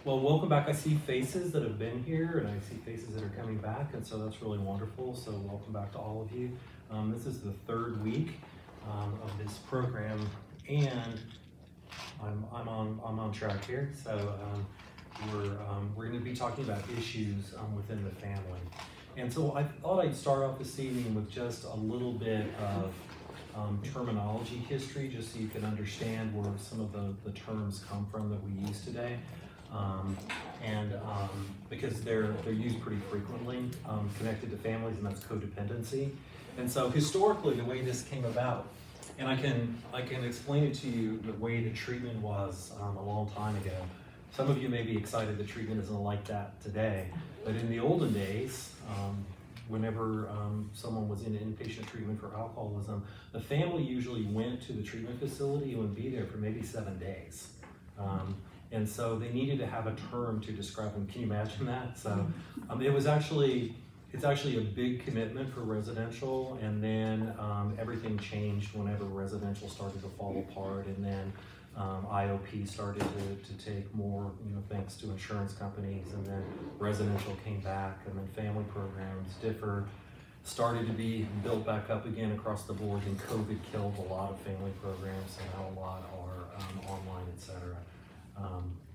Well, welcome back. I see faces that have been here and I see faces that are coming back, and so that's really wonderful. So welcome back to all of you. This is the third week of this program, and I'm on track here. So we're going to be talking about issues within the family. And so I thought I'd start off this evening with just a little bit of terminology history, just so you can understand where some of the terms come from that we use today. Because they're used pretty frequently, connected to families, and that's codependency. And so historically, the way this came about, and I can explain it to you the way the treatment was a long time ago. Some of you may be excited that treatment isn't like that today, but in the olden days, whenever someone was in inpatient treatment for alcoholism, the family usually went to the treatment facility and would be there for maybe 7 days. And so they needed to have a term to describe them. Can you imagine that? So it's actually a big commitment for residential, and then everything changed whenever residential started to fall apart, and then IOP started to take more, thanks to insurance companies, and then residential came back, and then family programs started to be built back up again across the board, and COVID killed a lot of family programs, and now a lot are online, etc.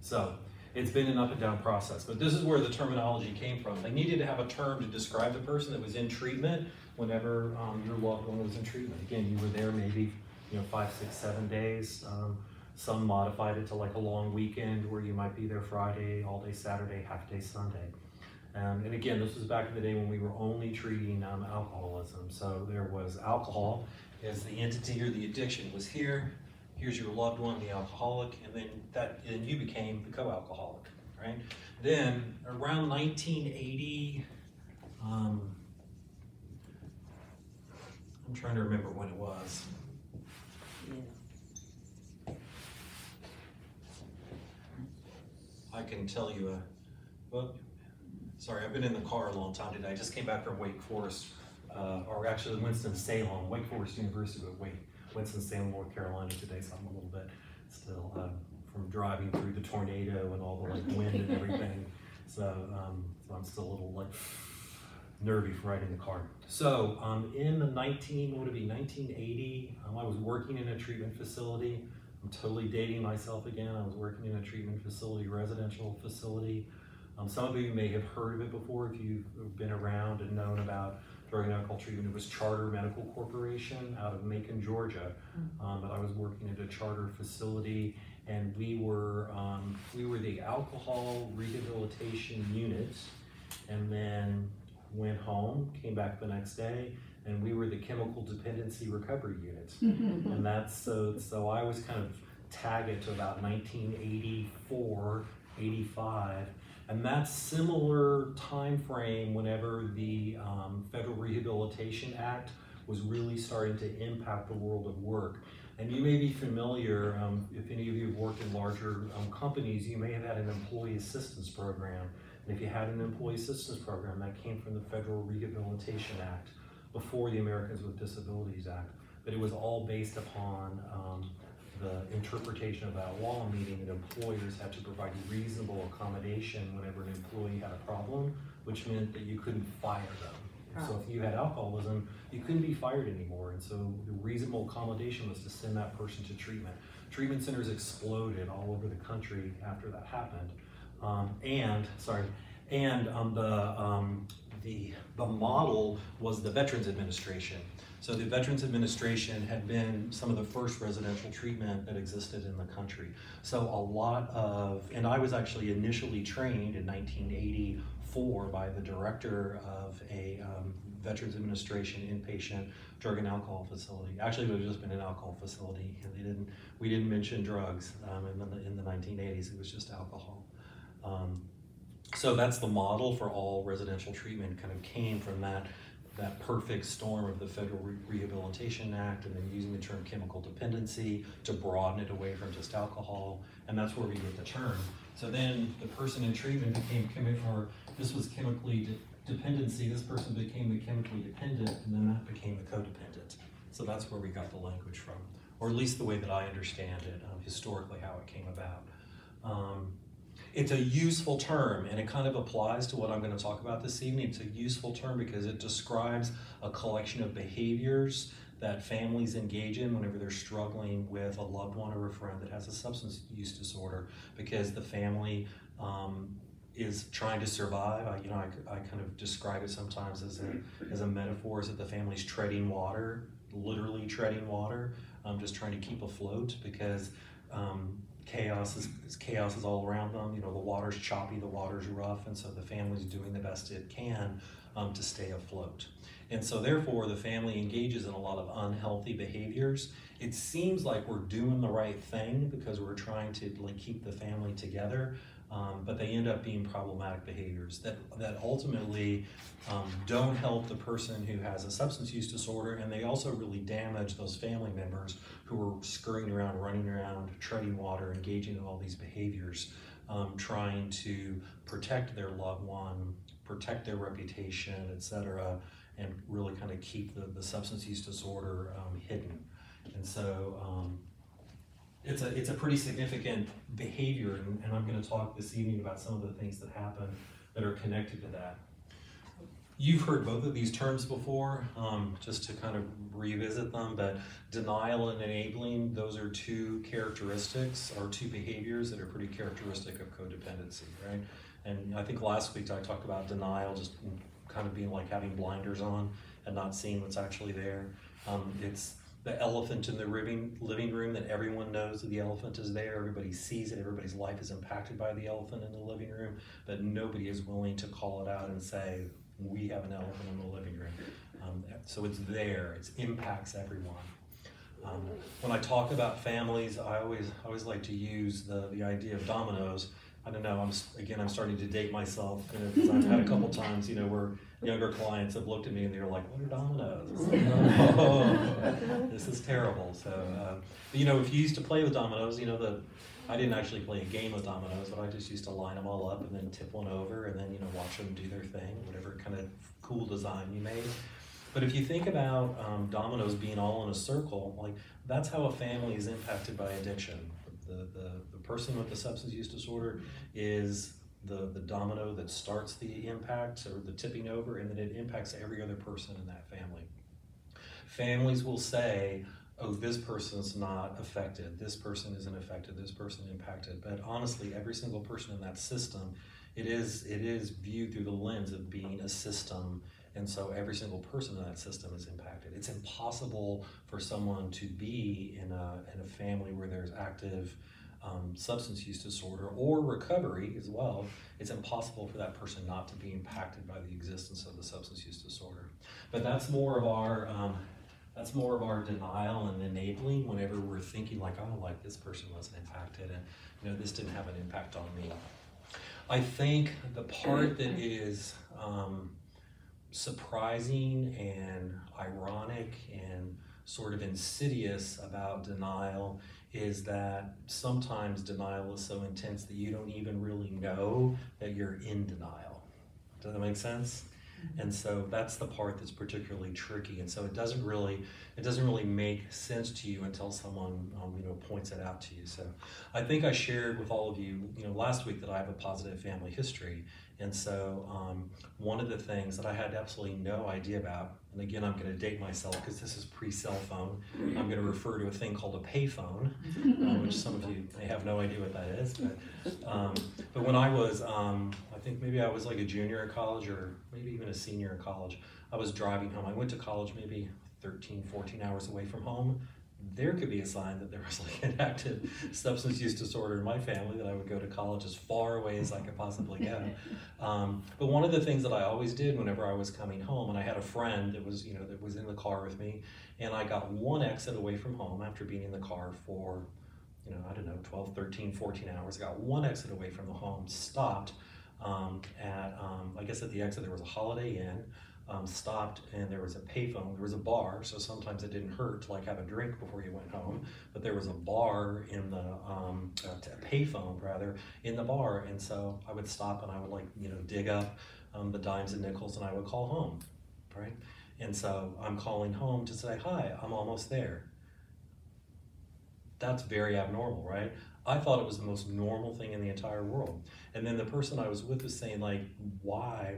So it's been an up and down process, but this is where the terminology came from. They needed to have a term to describe the person that was in treatment whenever your loved one was in treatment. Again, you were there maybe 5, 6, 7 days. Some modified it to like a long weekend where you might be there Friday, all day Saturday, half day Sunday. And again, this was back in the day when we were only treating alcoholism. So there was alcohol as the entity or the addiction was here. Here's your loved one, the alcoholic, and then you became the co-alcoholic, right? Then around 1980, I'm trying to remember when it was. I can tell you sorry, I've been in the car a long time today. I just came back from Wake Forest, or actually Winston-Salem, Wake Forest University, but Winston-Salem, North Carolina today, so I'm a little bit still from driving through the tornado and all the wind and everything. So I'm still a little nervy for riding the car. So in the 1980, I was working in a treatment facility. I'm totally dating myself again. I was working in a treatment facility, residential facility. Some of you may have heard of it before if you've been around and known about drug and alcohol treatment. It was Charter Medical Corporation out of Macon, Georgia. But I was working at a charter facility, and we were the alcohol rehabilitation unit, and then went home, came back the next day, and we were the chemical dependency recovery unit. And that's so I was kind of tagged to about 1984, 85. And that similar time frame whenever the Federal Rehabilitation Act was really starting to impact the world of work. And you may be familiar, if any of you have worked in larger companies, you may have had an employee assistance program. And if you had an employee assistance program, that came from the Federal Rehabilitation Act before the Americans with Disabilities Act. But it was all based upon the interpretation of that law, meaning that employers had to provide reasonable accommodation whenever an employee had a problem, which meant that you couldn't fire them. So if you had alcoholism, you couldn't be fired anymore. And so the reasonable accommodation was to send that person to treatment. Treatment centers exploded all over the country after that happened. The model was the Veterans Administration. So the Veterans Administration had been some of the first residential treatment that existed in the country. So and I was actually initially trained in 1984 by the director of a Veterans Administration inpatient drug and alcohol facility. Actually, it would have just been an alcohol facility, and we didn't mention drugs in the 1980s. It was just alcohol. So that's the model for all residential treatment, kind of came from that perfect storm of the Federal Rehabilitation Act, and then using the term chemical dependency to broaden it away from just alcohol, and that's where we get the term. So then the person in treatment became this was chemically dependency, this person became the chemically dependent, and then that became the codependent. So that's where we got the language from, or at least the way that I understand it, historically how it came about. It's a useful term, and it kind of applies to what I'm going to talk about this evening. It's a useful term because it describes a collection of behaviors that families engage in whenever they're struggling with a loved one or a friend that has a substance use disorder, because the family is trying to survive. I kind of describe it sometimes as a metaphor, is that the family's treading water, literally treading water, just trying to keep afloat, because chaos is all around them. The water's choppy, the water's rough, and so the family's doing the best it can to stay afloat. And so therefore the family engages in a lot of unhealthy behaviors. It seems like we're doing the right thing because we're trying to keep the family together, but they end up being problematic behaviors that ultimately don't help the person who has a substance use disorder, and they also really damage those family members who are scurrying around, running around, treading water, engaging in all these behaviors, trying to protect their loved one, protect their reputation, etc., and really kind of keep the substance use disorder hidden. And so it's a pretty significant behavior, and I'm going to talk this evening about some of the things that happen that are connected to that. You've heard both of these terms before, just to kind of revisit them, but denial and enabling, those are two characteristics, or two behaviors that are pretty characteristic of codependency, right? And I think last week I talked about denial just kind of being like having blinders on and not seeing what's actually there. It's the elephant in the living room that everyone knows that the elephant is there. Everybody sees it. Everybody's life is impacted by the elephant in the living room, but nobody is willing to call it out and say, we have an elephant in the living room. So it's there. It impacts everyone. When I talk about families, I always like to use the idea of dominoes. I don't know, I'm starting to date myself, because I've had a couple times, where younger clients have looked at me and they're like, what are dominoes? Like, oh, this is terrible. So, if you used to play with dominoes, I didn't actually play a game of dominoes, but I just used to line them all up and then tip one over and then, watch them do their thing, whatever kind of cool design you made. But if you think about dominoes being all in a circle, that's how a family is impacted by addiction. The person with the substance use disorder is the domino that starts the impact, or the tipping over, and then it impacts every other person in that family. Families will say, oh, this person's not affected, this person isn't affected, this person impacted. But honestly, every single person in that system, it is viewed through the lens of being a system, and so every single person in that system is impacted. It's impossible for someone to be in a family where there's active substance use disorder or recovery as well. It's impossible for that person not to be impacted by the existence of the substance use disorder. But that's more of our denial and enabling whenever we're thinking this person wasn't impacted, and this didn't have an impact on me. I think the part that is surprising and ironic and sort of insidious about denial is that sometimes denial is so intense that you don't even really know that you're in denial. Does that make sense? And so that's the part that's particularly tricky, and so it doesn't really make sense to you until someone points it out to you. So I think I shared with all of you last week that I have a positive family history, and so one of the things that I had absolutely no idea about, and again I'm going to date myself because this is pre-cell phone, I'm going to refer to a thing called a payphone, which some of you may have no idea what that is, but when I was I think maybe I was like a junior in college, or maybe even a senior in college, I was driving home. I went to college maybe 13, 14 hours away from home. There could be a sign that there was an active substance use disorder in my family, that I would go to college as far away as I could possibly go. But one of the things that I always did whenever I was coming home, and I had a friend that was in the car with me, and I got one exit away from home after being in the car for 12, 13, 14 hours. I got one exit away from the home, stopped I guess at the exit there was a Holiday Inn, stopped, and there was a payphone, there was a bar, so sometimes it didn't hurt to have a drink before you went home, but there was a bar in the, a payphone rather, in the bar, and so I would stop and I would dig up the dimes and nickels and I would call home, right? And so I'm calling home to say, hi, I'm almost there. That's very abnormal, right? I thought it was the most normal thing in the entire world. And then the person I was with was saying like, why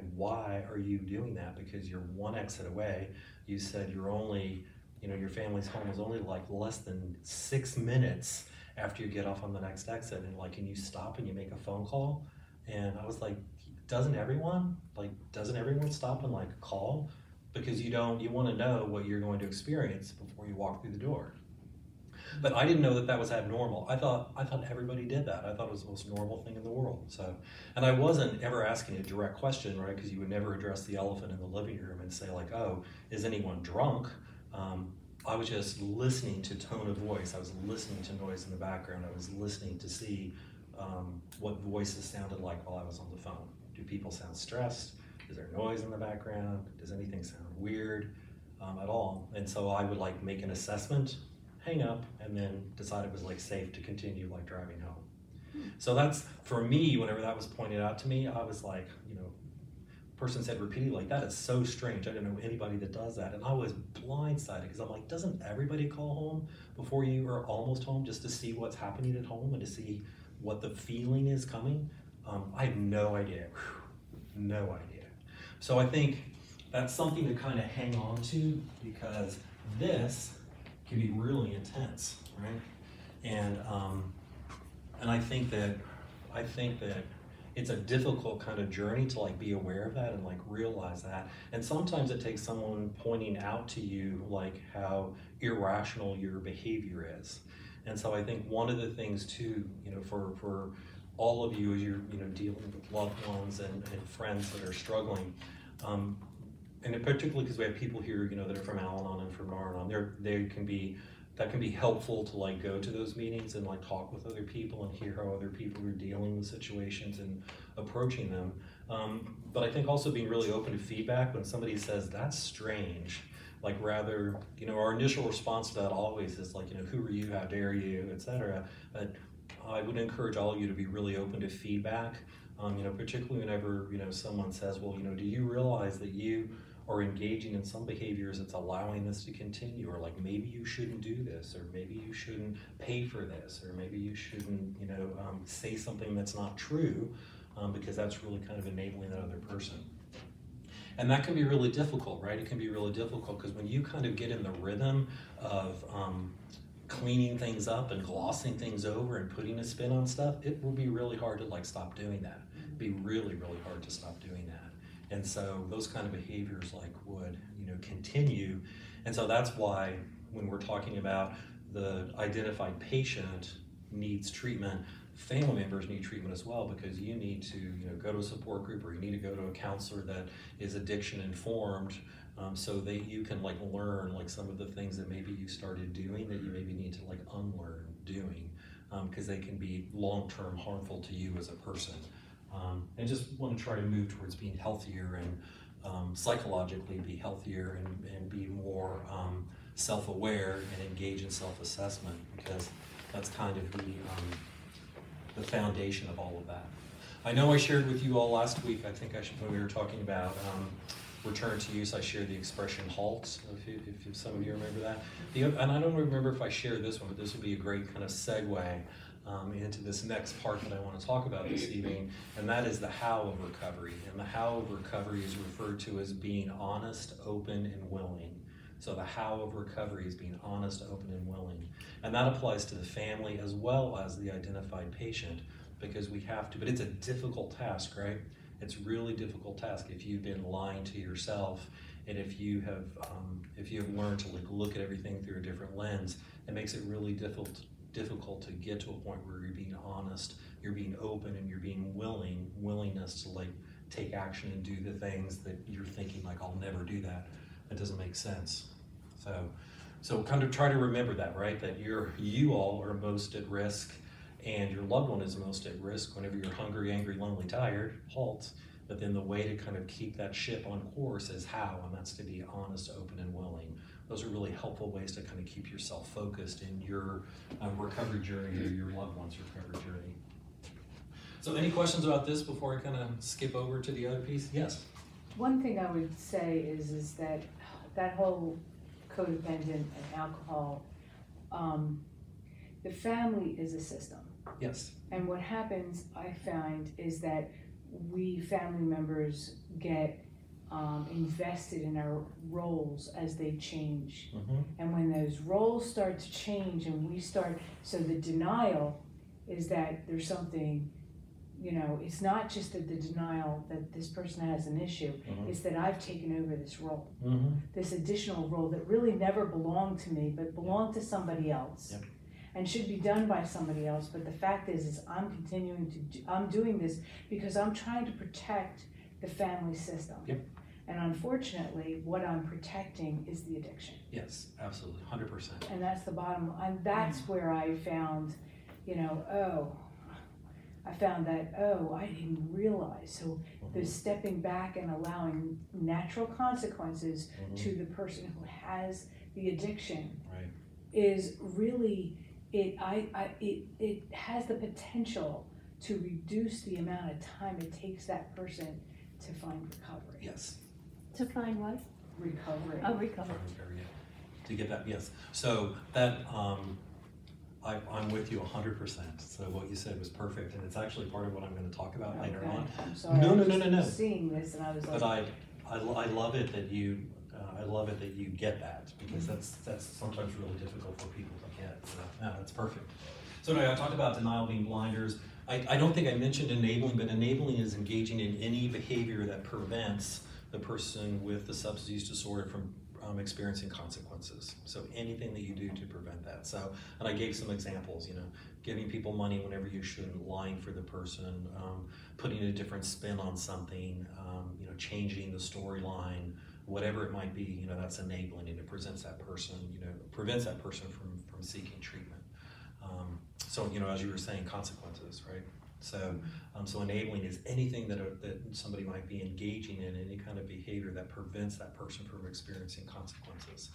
are you doing that? Because you're one exit away. You said you're only, your family's home is only like less than 6 minutes after you get off on the next exit. And like, can you stop and you make a phone call? And I was like, doesn't everyone stop and like call? Because you want to know what you're going to experience before you walk through the door. But I didn't know that was abnormal. I thought everybody did that. I thought it was the most normal thing in the world. So, and I wasn't ever asking a direct question, right? Because you would never address the elephant in the living room and say like, oh, is anyone drunk? I was just listening to tone of voice. I was listening to noise in the background. I was listening to see what voices sounded like while I was on the phone. Do people sound stressed? Is there noise in the background? Does anything sound weird at all? And so I would like make an assessment, hang up, and then decide it was like safe to continue like driving home. So that's, for me, whenever that was pointed out to me, I was like, person said repeatedly, like, that is so strange. I don't know anybody that does that. And I was blindsided because I'm like, doesn't everybody call home before you are almost home just to see what's happening at home and to see what the feeling is coming? I have no idea, no idea. So I think that's something to kind of hang on to, because this can be really intense, right? And I think that it's a difficult kind of journey to like be aware of that and like realize that. And sometimes it takes someone pointing out to you like how irrational your behavior is. And so I think one of the things too, for all of you as you're dealing with loved ones and friends that are struggling, and particularly because we have people here, that are from Al-Anon and from Nar-Anon, that can be helpful to like go to those meetings and like talk with other people and hear how other people are dealing with situations and approaching them. But I think also being really open to feedback when somebody says, that's strange, like rather, our initial response to that always is like, who are you, how dare you, etc. But I would encourage all of you to be really open to feedback, particularly whenever, someone says, well, do you realize that you are engaging in some behaviors that's allowing this to continue, or like maybe you shouldn't do this, or maybe you shouldn't pay for this, or maybe you shouldn't, say something that's not true, because that's really kind of enabling that other person. And that can be really difficult, right? It can be really difficult because when you kind of get in the rhythm of cleaning things up and glossing things over and putting a spin on stuff, it will be really hard to like stop doing that. It'd be really, really hard to stop doing that. And so those kind of behaviors like would, continue. And so that's why when we're talking about the identified patient needs treatment, family members need treatment as well, because you need to, go to a support group, or you need to go to a counselor that is addiction informed, so that you can like learn like some of the things that maybe you started doing that you maybe need to like unlearn doing, because they can be long-term harmful to you as a person. And just want to try to move towards being healthier and psychologically be healthier and be more self-aware and engage in self-assessment, because that's kind of the foundation of all of that. I know I shared with you all last week, I think when we were talking about return to use, I shared the expression HALT, if some of you remember that. And I don't remember if I shared this one, but this would be a great kind of segue into this next part that I want to talk about this evening, and that is the how of recovery. And the how of recovery is referred to as being honest, open, and willing. So the how of recovery is being honest, open, and willing. And that applies to the family as well as the identified patient, because we have to, but it's a difficult task, right? It's a really difficult task if you've been lying to yourself, and if you have learned to like look at everything through a different lens. It makes it really difficult to get to a point where you're being honest, you're being open, and you're being willingness to like take action and do the things that you're thinking like, I'll never do that. That doesn't make sense. So kind of try to remember that, right? That you all are most at risk, and your loved one is most at risk whenever you're hungry, angry, lonely, tired, halt. But then the way to kind of keep that ship on course is how, and that's to be honest, open, and willing. Those are really helpful ways to kind of keep yourself focused in your recovery journey or your loved one's recovery journey. So any questions about this before I kind of skip over to the other piece? Yes? One thing I would say is that whole codependent and alcohol, the family is a system. Yes. And what happens, I find, is that we family members get invested in our roles as they change. And when those roles start to change and we start, so the denial is that there's something, you know, it's not just that the denial that this person has an issue, it's that I've taken over this role, this additional role that really never belonged to me, but belonged to somebody else. And should be done by somebody else, but the fact is I'm continuing to I'm doing this because I'm trying to protect the family system. And unfortunately, what I'm protecting is the addiction. Yes, absolutely, 100%. And that's the bottom line. That's where I found, you know, I found that, I didn't realize. So the stepping back and allowing natural consequences to the person who has the addiction is really, it has the potential to reduce the amount of time it takes that person to find recovery. Yes. To find what? Recovery. Oh, recovery. To get that, yes. So that, I'm with you 100%. So what you said was perfect, and it's actually part of what I'm going to talk about later on. I'm sorry. No. Seeing this, and I was like. But I love it that you, get that, because that's sometimes really difficult for people to get. So no, that's perfect. So anyway, I talked about denial being blinders. I don't think I mentioned enabling, but enabling is engaging in any behavior that prevents the person with the substance use disorder from experiencing consequences. So anything that you do to prevent that. So, and I gave some examples, you know, giving people money whenever you shouldn't, lying for the person, putting a different spin on something, you know, changing the storyline, whatever it might be, you know, that's enabling, and it prevents that person, from seeking treatment. So, you know, as you were saying, consequences, right? So, so enabling is anything that somebody might be engaging in, any kind of behavior that prevents that person from experiencing consequences.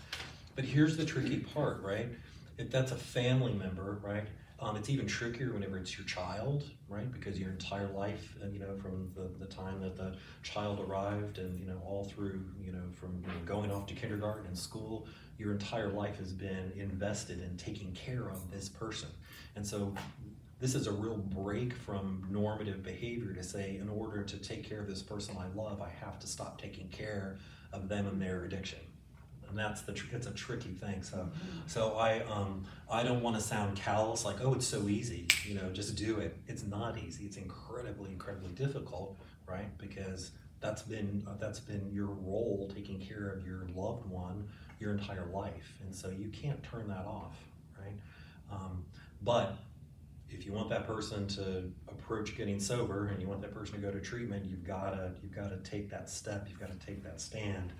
But here's the tricky part, right? If that's a family member, right? It's even trickier whenever it's your child, right? Because your entire life, you know, from the time that the child arrived and, you know, all through, you know, from going off to kindergarten and school, your entire life has been invested in taking care of this person. And so this is a real break from normative behavior to say, in order to take care of this person I love, I have to stop taking care of them and their addiction. And that's it's a tricky thing. So I don't want to sound callous, like, oh, it's so easy, you know, just do it. It's not easy. It's incredibly, incredibly difficult, right? Because that's been your role, taking care of your loved one your entire life, and so you can't turn that off, right? But if you want that person to approach getting sober, and you want that person to go to treatment, you've got to take that step. You've got to take that stand,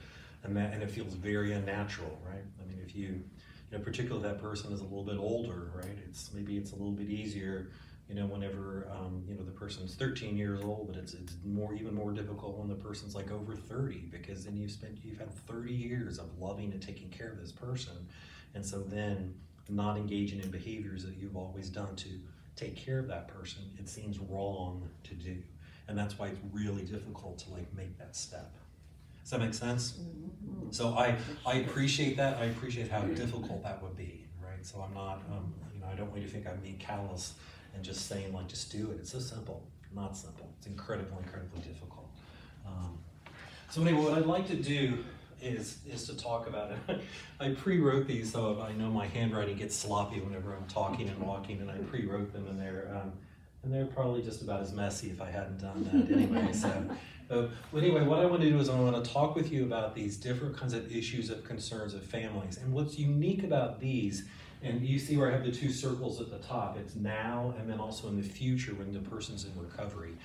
and it feels very unnatural, right? I mean, if you know, particularly if that person is a little bit older, right? Maybe it's a little bit easier, you know, whenever you know, the person's 13 years old, but it's even more difficult when the person's like over 30, because then you've had 30 years of loving and taking care of this person, and so then not engaging in behaviors that you've always done to take care of that person, it seems wrong to do. And that's why it's really difficult to like make that step. Does that make sense? So I appreciate that. I appreciate how difficult that would be, right? So I'm not, you know, I don't want you to think I'm being callous and just saying like, just do it. It's so simple. Not simple. It's incredibly, incredibly difficult. So anyway, what I'd like to do is to talk about it. I pre-wrote these, so I know my handwriting gets sloppy whenever I'm talking and walking, and I pre-wrote them, and they're probably just about as messy if I hadn't done that anyway. So anyway, what I want to do is I want to talk with you about these different kinds of issues of concerns of families, and what's unique about these. And you see where I have the two circles at the top. It's now and then also in the future when the person's in recovery.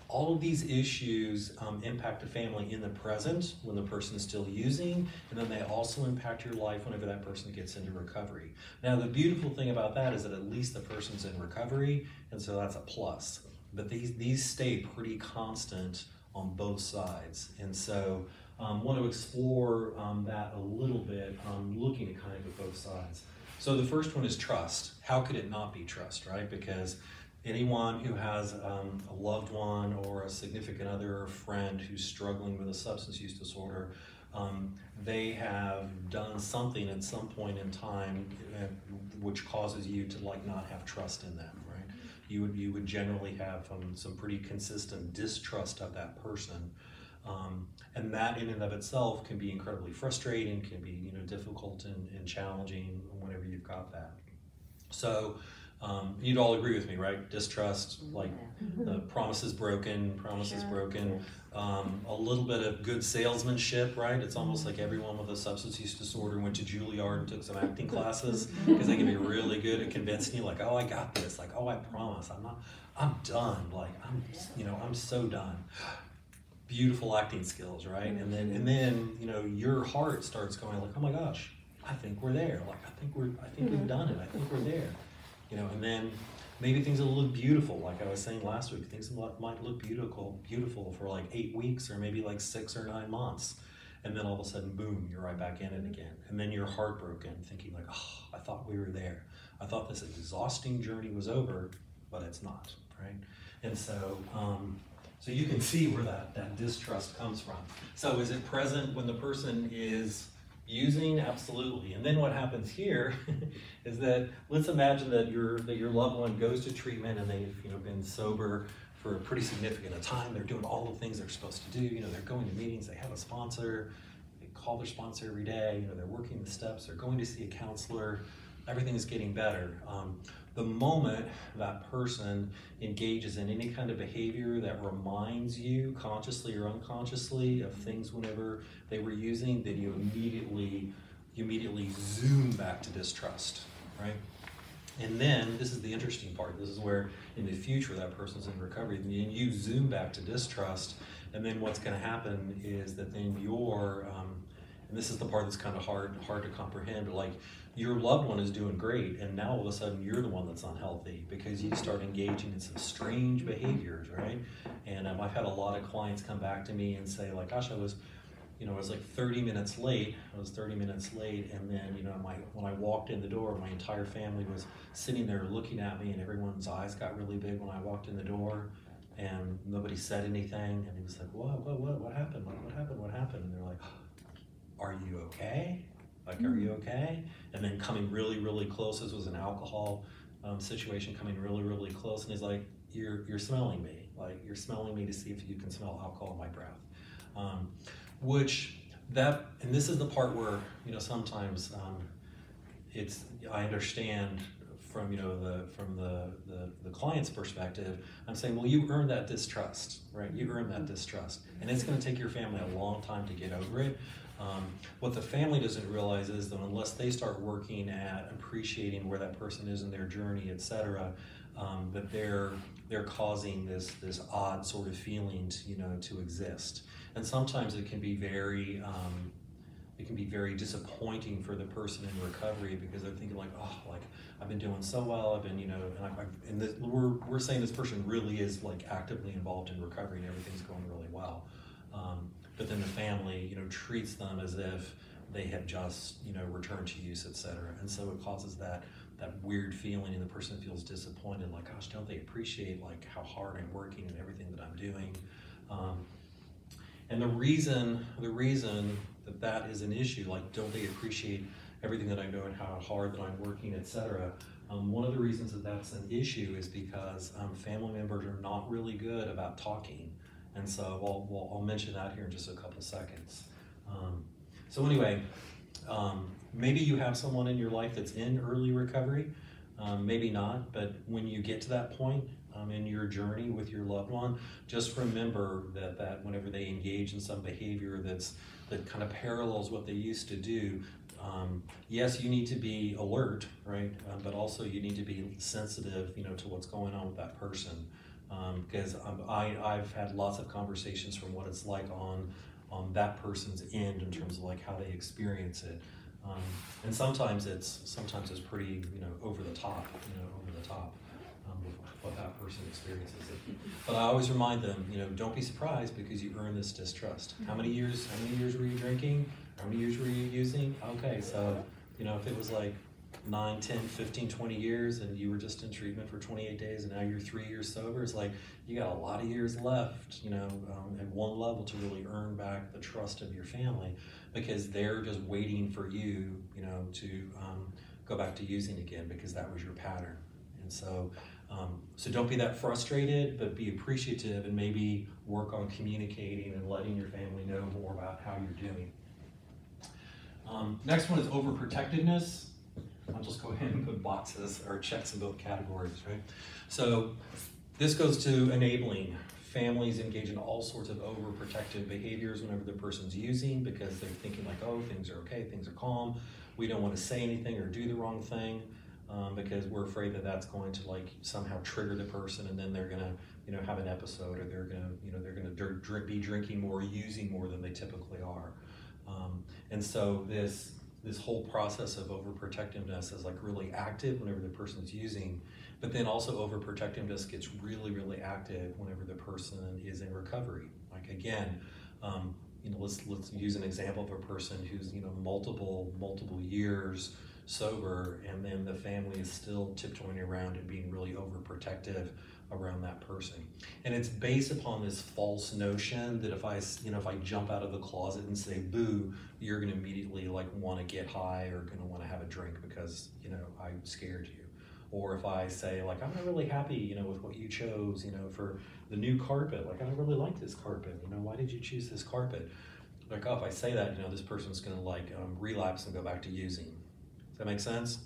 All of these issues impact the family in the present when the person is still using, and then they also impact your life whenever that person gets into recovery. Now, the beautiful thing about that is that at least the person's in recovery, and so that's a plus. But these stay pretty constant on both sides. And so I want to explore that a little bit, looking at kind of both sides. So the first one is trust. How could it not be trust, right? Because anyone who has a loved one or a significant other or friend who's struggling with a substance use disorder, they have done something at some point in time which causes you to like not have trust in them, right? you would generally have some pretty consistent distrust of that person. And that in and of itself can be incredibly frustrating, can be difficult and challenging whenever you've got that. So you'd all agree with me, right? Distrust, like promises broken, a little bit of good salesmanship, right? It's almost like everyone with a substance use disorder went to Juilliard and took some acting classes, because they can be really good at convincing you, like, oh, I got this, like, oh, I promise, I'm done, like, I'm so done. Beautiful acting skills, right? And then your heart starts going like, oh my gosh, I think we're there. Like, I think we've done it. I think we're there. And then maybe things will look beautiful. Like I was saying last week, things might look beautiful for like 8 weeks or maybe like 6 or 9 months. And then all of a sudden, boom, you're right back in it again. And then you're heartbroken, thinking like, oh, I thought we were there. I thought this exhausting journey was over, but it's not, right? And so, so you can see where that distrust comes from. So is it present when the person is using? Absolutely. And then what happens here is that, let's imagine that your loved one goes to treatment and they've been sober for a pretty significant time. They're doing all the things they're supposed to do. They're going to meetings, they have a sponsor, they call their sponsor every day, they're working the steps, they're going to see a counselor, everything's getting better. The moment that person engages in any kind of behavior that reminds you, consciously or unconsciously, of things whenever they were using, then you immediately zoom back to distrust, right? And then, this is the interesting part, this is where in the future that person's in recovery, and you zoom back to distrust, and then what's gonna happen is that then and this is the part that's kind of hard to comprehend, but like, your loved one is doing great, and now all of a sudden you're the one that's unhealthy because you start engaging in some strange behaviors, right? And I've had a lot of clients come back to me and say like, gosh, I was like 30 minutes late. I was 30 minutes late, and then when I walked in the door, my entire family was sitting there looking at me, and everyone's eyes got really big when I walked in the door, and nobody said anything. And he was like, what happened? Like, what happened? And they're like, are you okay? Like, are you okay? And then coming really, really close, this was an alcohol situation, coming really, really close, and he's like, you're smelling me. Like, you're smelling me to see if you can smell alcohol in my breath. And this is the part where, sometimes I understand from, the client's perspective, I'm saying, well, you earned that distrust, right? You earned that distrust, and it's gonna take your family a long time to get over it. What the family doesn't realize is that unless they start working at appreciating where that person is in their journey, etc., that they're causing this odd sort of feeling to exist. And sometimes it can be very disappointing for the person in recovery, because they're thinking like, oh, like, I've been doing so well, I've been, we're saying this person really is like actively involved in recovery and everything's going really well. But then the family, treats them as if they have just, returned to use, etc. And so it causes that weird feeling, and the person feels disappointed, like, gosh, don't they appreciate like how hard I'm working and everything that I'm doing? And the reason that is an issue, like, don't they appreciate everything that I'm doing, how hard that I'm working, etc. One of the reasons that that's an issue is because family members are not really good about talking. And so I'll mention that here in just a couple seconds. So anyway, maybe you have someone in your life that's in early recovery, maybe not, but when you get to that point in your journey with your loved one, just remember that whenever they engage in some behavior that kind of parallels what they used to do, yes, you need to be alert, right? But also you need to be sensitive, to what's going on with that person. Because I've had lots of conversations from what it's like on that person's end in terms of like how they experience it, and sometimes it's pretty over the top, with what that person experiences. But I always remind them, don't be surprised because you earn this distrust. How many years were you drinking? How many years were you using? Okay, so if it was like 9, 10, 15, 20 years and you were just in treatment for 28 days and now you're 3 years sober, it's like you got a lot of years left, at one level to really earn back the trust of your family, because they're just waiting for you, to go back to using again, because that was your pattern. And so So don't be that frustrated, but be appreciative and maybe work on communicating and letting your family know more about how you're doing. Next one is overprotectiveness. I'll just go ahead and put boxes or checks in both categories, right? So this goes to enabling. Families engage in all sorts of overprotective behaviors whenever the person's using, because they're thinking like, oh, things are okay, things are calm. We don't want to say anything or do the wrong thing because we're afraid that that's going to like somehow trigger the person, and then they're gonna, have an episode, or they're gonna be drinking more, using more than they typically are. And so this whole process of overprotectiveness is like really active whenever the person's using, but then also overprotectiveness gets really, really active whenever the person is in recovery. Like again, let's use an example of a person who's multiple years sober, and then the family is still tiptoeing around and being really overprotective around that person. And it's based upon this false notion that if I jump out of the closet and say boo, you're going to immediately like want to get high or going to want to have a drink because I scared you. Or if I say like, I'm not really happy with what you chose for the new carpet, like I don't really like this carpet, why did you choose this carpet? Like, oh, if I say that, this person's going to like relapse and go back to using. Does that make sense?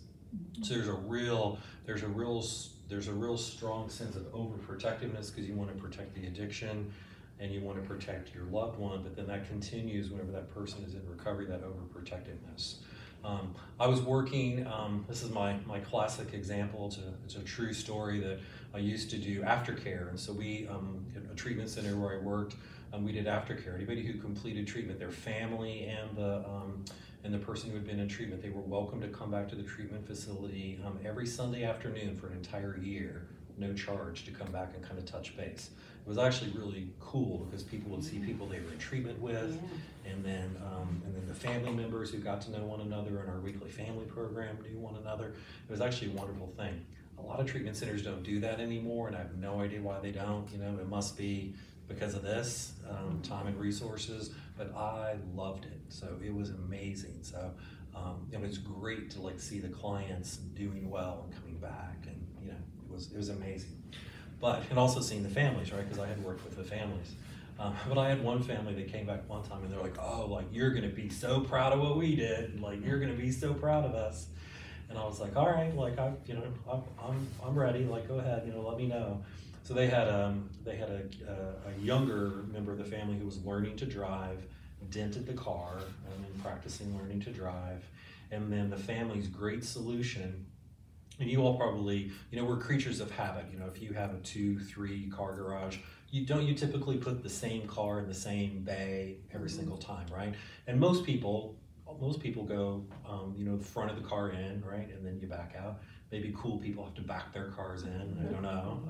So there's a real strong sense of overprotectiveness because you want to protect the addiction and you want to protect your loved one, but then that continues whenever that person is in recovery, that overprotectiveness. I was working, this is my classic example, it's a true story that I used to do aftercare, and so we, at a treatment center where I worked, we did aftercare. Anybody who completed treatment, their family and the person who had been in treatment, they were welcome to come back to the treatment facility every Sunday afternoon for an entire year, no charge, to come back and kind of touch base. It was actually really cool because people would see people they were in treatment with, and then the family members who got to know one another in our weekly family program knew one another. It was actually a wonderful thing. A lot of treatment centers don't do that anymore, and I have no idea why they don't. It must be because of this, time and resources, but I loved it. So it was amazing. So it was great to like see the clients doing well and coming back, and it was amazing. And also seeing the families, right? Because I had worked with the families. But I had one family that came back one time and they're like, oh, like you're gonna be so proud of what we did, like you're gonna be so proud of us. And I was like, all right, like I'm ready, like go ahead, let me know. So they had a younger member of the family who was learning to drive, dented the car, and practicing learning to drive. And then the family's great solution, and you all probably, we're creatures of habit. If you have a 2-3 car garage, you typically put the same car in the same bay every single time, right? And most people go, the front of the car in, right, and then you back out. Maybe cool people have to back their cars in, I don't know.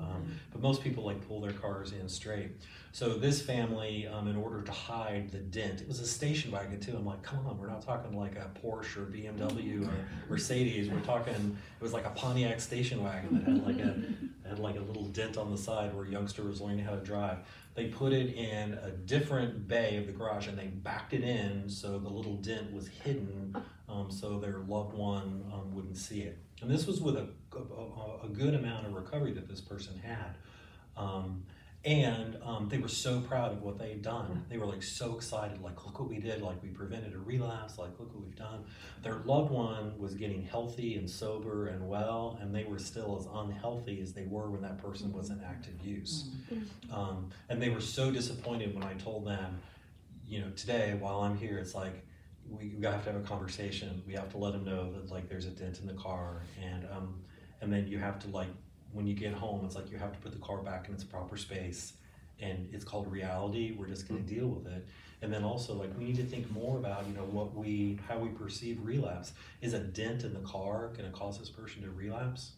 But most people like pull their cars in straight. So this family, in order to hide the dent, it was a station wagon too. I'm like, come on, we're not talking like a Porsche or BMW or Mercedes. We're talking, it was like a Pontiac station wagon that had like a little dent on the side where a youngster was learning how to drive. They put it in a different bay of the garage and they backed it in so the little dent was hidden so their loved one wouldn't see it. And this was with a good amount of recovery that this person had. And they were so proud of what they had done. They were like so excited, like look what we did, like we prevented a relapse, like look what we've done. Their loved one was getting healthy and sober and well, and they were still as unhealthy as they were when that person was in active use. And they were so disappointed when I told them, today while I'm here, it's like, we have to have a conversation. We have to let them know that like there's a dent in the car, and then you have to like, when you get home, it's like you have to put the car back in its proper space, and it's called reality. We're just going to deal with it. And then also like we need to think more about how we perceive relapse. Is a dent in the car going to cause this person to relapse?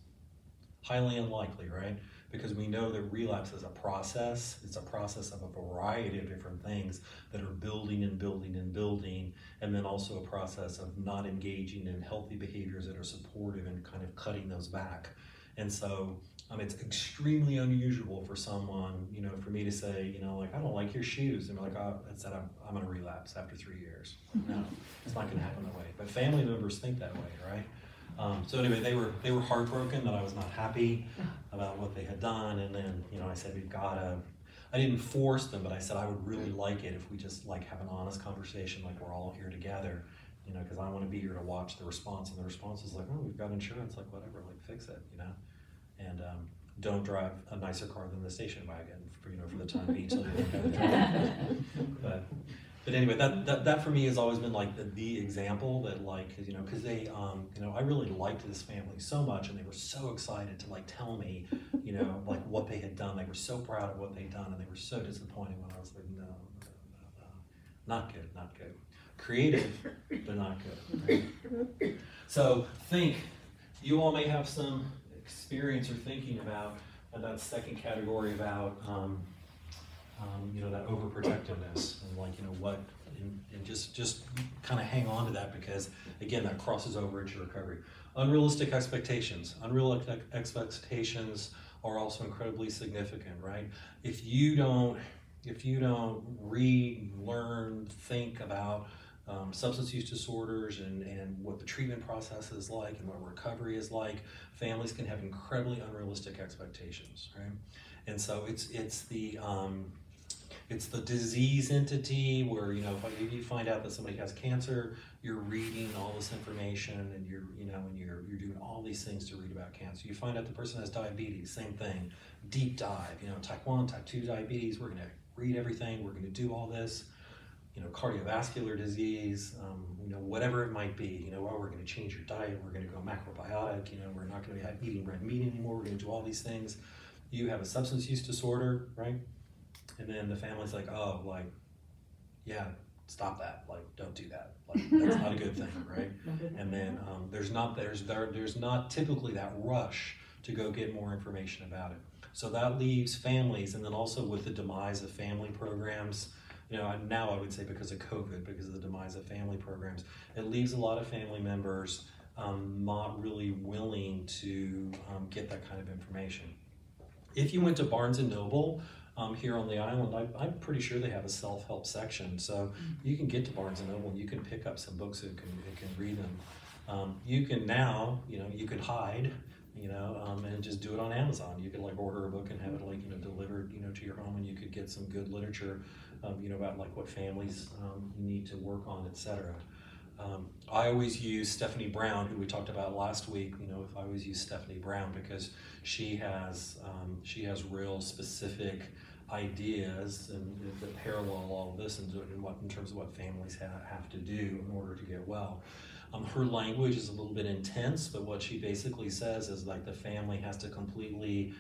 Highly unlikely, right? Because we know that relapse is a process. It's a process of a variety of different things that are building and building and building, and then also a process of not engaging in healthy behaviors that are supportive and kind of cutting those back. And so it's extremely unusual for someone, for me to say, like, I don't like your shoes. And like, oh, that's that I'm going to relapse after 3 years. No, it's not going to happen that way. But family members think that way, right? So anyway, they were heartbroken that I was not happy about what they had done, and then I said we've got to. I didn't force them, but I said I would really like it if we just like have an honest conversation, like we're all here together, because I want to be here to watch the response. And the response is like, oh, we've got insurance, like whatever, like fix it, and don't drive a nicer car than the station wagon for the time being until you don't have the drive. But anyway, that for me has always been like the example that because they I really liked this family so much, and they were so excited to like tell me like what they had done. They were so proud of what they'd done, and they were so disappointed when I was like, no, not good, creative but not good, right? So you all may have some experience or thinking about that second category about that overprotectiveness, and what, and just kind of hang on to that, because again, that crosses over into recovery. Unrealistic expectations. Unrealistic expectations are also incredibly significant, right? If you don't read, learn, think about substance use disorders and what the treatment process is like and what recovery is like, families can have incredibly unrealistic expectations, right? And so it's the disease entity where if you find out that somebody has cancer, you're reading all this information, and you're doing all these things to read about cancer. You find out the person has diabetes, same thing, deep dive, type 1, type 2 diabetes, we're going to read everything, we're going to do all this. Cardiovascular disease, whatever it might be, well, we're going to change your diet, we're going to go macrobiotic, we're not going to be eating red meat anymore, we're going to do all these things. You have a substance use disorder, right? And then the family's like, oh, like, yeah, stop that, like, don't do that, like, that's not a good thing, right? And then there's not typically that rush to go get more information about it. So that leaves families, and then also with the demise of family programs, now I would say because of COVID, because of the demise of family programs, it leaves a lot of family members not really willing to get that kind of information. If you went to Barnes & Noble here on the island, I'm pretty sure they have a self-help section. So you can get to Barnes & Noble and you can pick up some books and can read them. You can now, you could hide, and just do it on Amazon. You could like order a book and have it delivered, to your home, and you could get some good literature, about like what families need to work on, etc. I always use Stephanie Brown, who we talked about last week. I always use Stephanie Brown because she has real specific ideas and that parallel all of this in terms of what families have to do in order to get well. Her language is a little bit intense, but what she basically says is like the family has to completely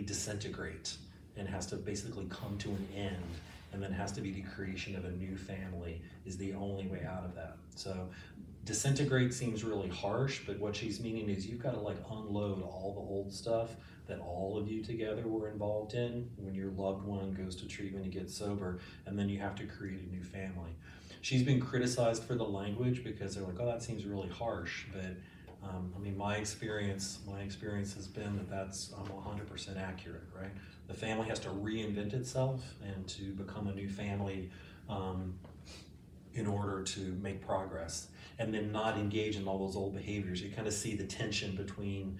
disintegrate and has to basically come to an end, and then has to be the creation of a new family is the only way out of that. So disintegrate seems really harsh, but what she's meaning is you've got to like unload all the old stuff that all of you together were involved in when your loved one goes to treatment and gets sober, and then you have to create a new family. She's been criticized for the language because they're like, oh, that seems really harsh, but my experience has been that that's 100% accurate, right? The family has to reinvent itself and to become a new family in order to make progress, and then not engage in all those old behaviors. You kind of see the tension between,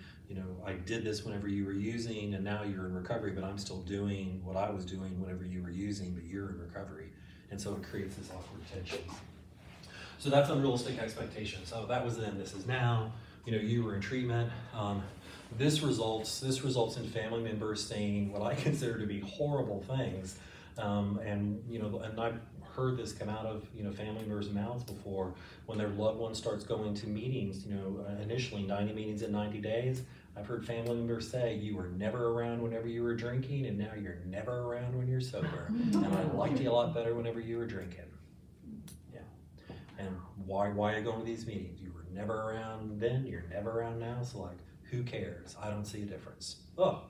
I did this whenever you were using, and now you're in recovery, but I'm still doing what I was doing whenever you were using, but you're in recovery. And so it creates this awkward tension. So that's unrealistic expectations. So that was then, this is now. You were in treatment. This results in family members saying what I consider to be horrible things, and I've heard this come out of family members' mouths before when their loved one starts going to meetings. Initially 90 meetings in 90 days. I've heard family members say, you were never around whenever you were drinking, and now you're never around when you're sober, and I liked you a lot better whenever you were drinking. Yeah, and why are you going to these meetings? You were never around then, you're never around now, so like, who cares? I don't see a difference. Oh,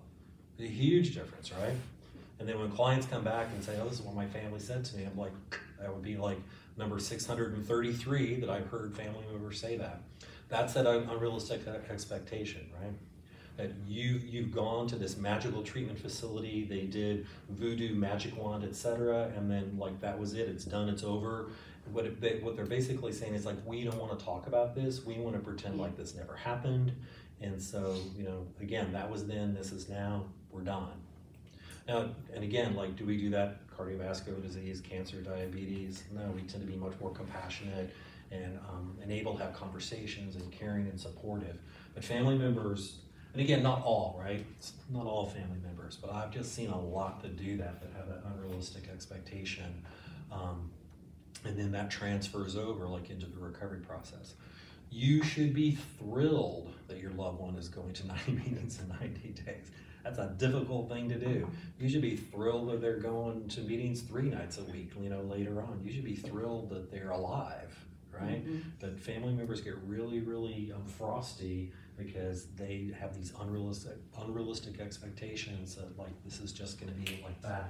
a huge difference, right? And then when clients come back and say, oh, this is what my family said to me, I'm like, that would be like number 633 that I've heard family members say that. That's that unrealistic expectation, right? That you've gone to this magical treatment facility, they did voodoo, magic wand, etc., and then like that was it, it's done, it's over, what they're basically saying is like, we don't want to talk about this. We want to pretend like this never happened. And so, again, that was then, this is now, we're done. Now, and again, like, do we do that? Cardiovascular disease, cancer, diabetes? No, we tend to be much more compassionate and able to have conversations and caring and supportive. But family members, and again, not all, right? It's not all family members, but I've just seen a lot that do that have that unrealistic expectation. And then that transfers over like into the recovery process. You should be thrilled that your loved one is going to 90 meetings in 90 days. That's a difficult thing to do. You should be thrilled that they're going to meetings 3 nights a week, later on. You should be thrilled that they're alive, right? But family members get really, really frosty because they have these unrealistic expectations that like, this is just gonna be like that.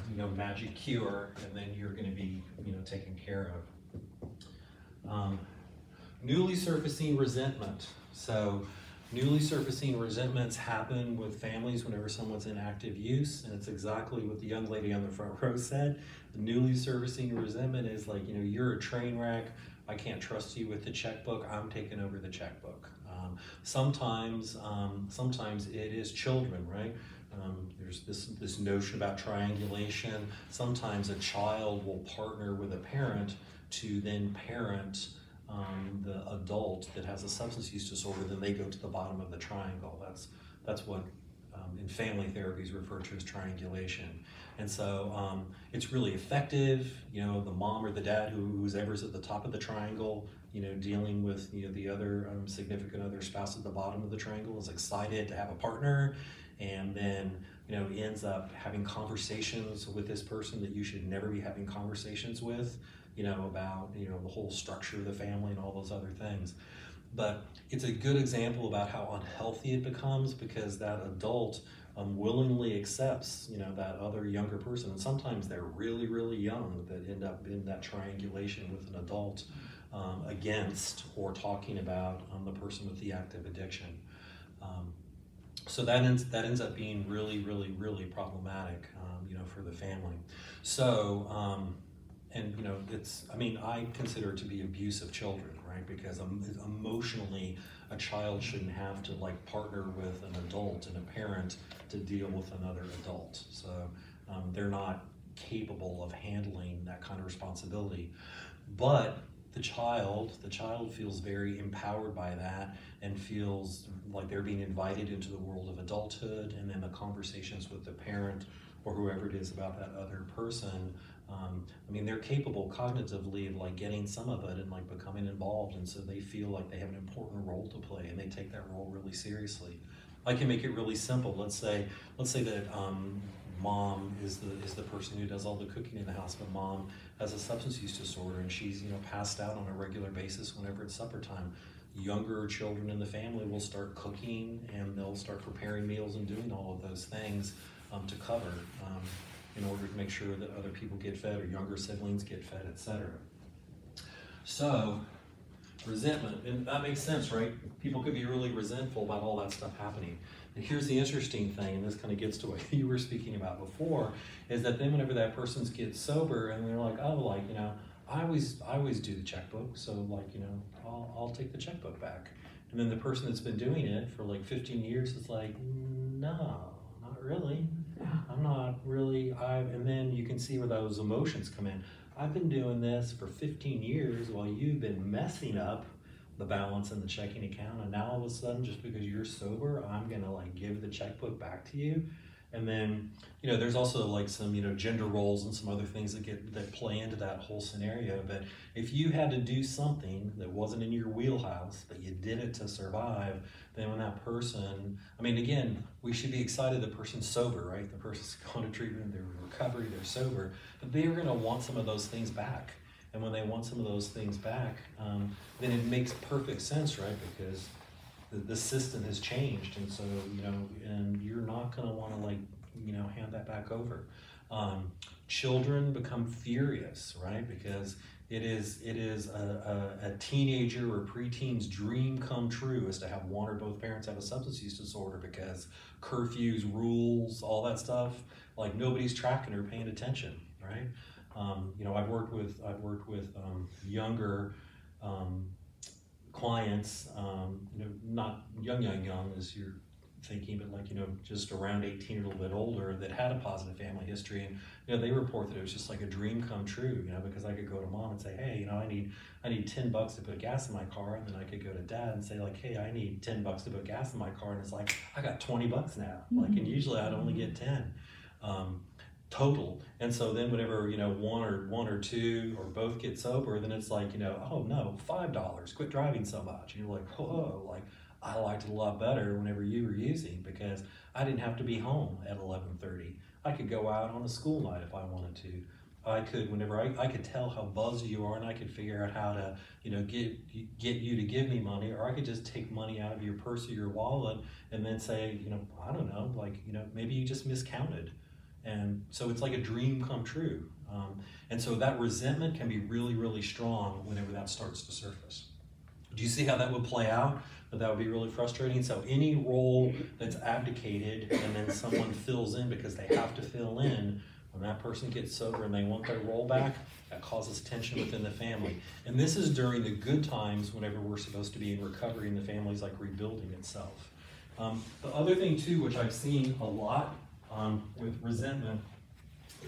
And magic cure, and then you're going to be taken care of. Newly surfacing resentment. So newly surfacing resentments happen with families whenever someone's in active use, and it's exactly what the young lady on the front row said. The newly surfacing resentment is like, you're a train wreck, I can't trust you with the checkbook, I'm taking over the checkbook. Sometimes it is children, right? There's this notion about triangulation. Sometimes a child will partner with a parent to then parent the adult that has a substance use disorder, then they go to the bottom of the triangle. That's what in family therapy is referred to as triangulation. And so it's really effective. The mom or the dad, who's ever's at the top of the triangle, dealing with the other significant other spouse at the bottom of the triangle, is excited to have a partner, and then ends up having conversations with this person that you should never be having conversations with, about the whole structure of the family and all those other things. But it's a good example about how unhealthy it becomes, because that adult willingly accepts that other younger person, and sometimes they're really, really young, that end up in that triangulation with an adult against or talking about the person with the active addiction. So that ends up being really, really, really problematic, for the family. So, I consider it to be abuse of children, right? Because emotionally, a child shouldn't have to partner with an adult and a parent to deal with another adult. So they're not capable of handling that kind of responsibility. But the child feels very empowered by that and feels like they're being invited into the world of adulthood, and then the conversations with the parent or whoever it is about that other person. They're capable cognitively of getting some of it and becoming involved, and so they feel like they have an important role to play, and they take that role really seriously. I can make it really simple. Let's say that mom is the person who does all the cooking in the house, but mom has a substance use disorder, and she's passed out on a regular basis whenever it's supper time. Younger children in the family will start cooking, and they'll start preparing meals and doing all of those things to cover, in order to make sure that other people get fed or younger siblings get fed, etc. So resentment, and that makes sense, right? People could be really resentful about all that stuff happening. And here's the interesting thing, and this kind of gets to what you were speaking about before, is that then whenever that person gets sober and they're like, oh, I always do the checkbook, so I'll take the checkbook back. And then the person that's been doing it for 15 years is like, no, not really. I'm not really, and then you can see where those emotions come in. I've been doing this for 15 years while you've been messing up the balance in the checking account, and now all of a sudden, just because you're sober, I'm gonna give the checkbook back to you. And then, there's also some, gender roles and some other things that play into that whole scenario. But if you had to do something that wasn't in your wheelhouse, but you did it to survive, then when that person, again, we should be excited the person's sober, right? The person's going to treatment, they're in recovery, they're sober, but they're gonna want some of those things back. And when they want some of those things back, then it makes perfect sense, right? Because the system has changed, and so and you're not going to want to hand that back over. Children become furious, right? Because it is a teenager or preteen's dream come true is to have one or both parents have a substance use disorder, because curfews, rules, all that stuff, nobody's tracking or paying attention, right? You know, I've worked with younger clients, you know, not young as you're thinking, but like, you know, just around 18 or a little bit older, that had a positive family history. And, you know, they report that it was just like a dream come true, you know, because I could go to mom and say, hey, you know, I need $10 to put gas in my car. And then I could go to dad and say like, hey, I need $10 to put gas in my car. And it's like, I got $20 now. Like, and usually I'd only get 10. Total. And so then whenever, you know, one or two or both get sober, then it's like, you know, oh no, $5, quit driving so much. And you're like, whoa, like I liked it a lot better whenever you were using, because I didn't have to be home at 11:30. I could go out on a school night if I wanted to. I could, whenever I could tell how buzzed you are, and I could figure out how to, you know, get you to give me money, or I could just take money out of your purse or your wallet and then say, you know, I don't know, like, you know, maybe you just miscounted. And so it's like a dream come true. And so that resentment can be really, really strong whenever that starts to surface. Do you see how that would play out? That would be really frustrating. So any role that's abdicated and then someone fills in because they have to fill in, when that person gets sober and they want their role back, that causes tension within the family. And this is during the good times, whenever we're supposed to be in recovery and the family's like rebuilding itself. The other thing too, which I've seen a lot with resentment,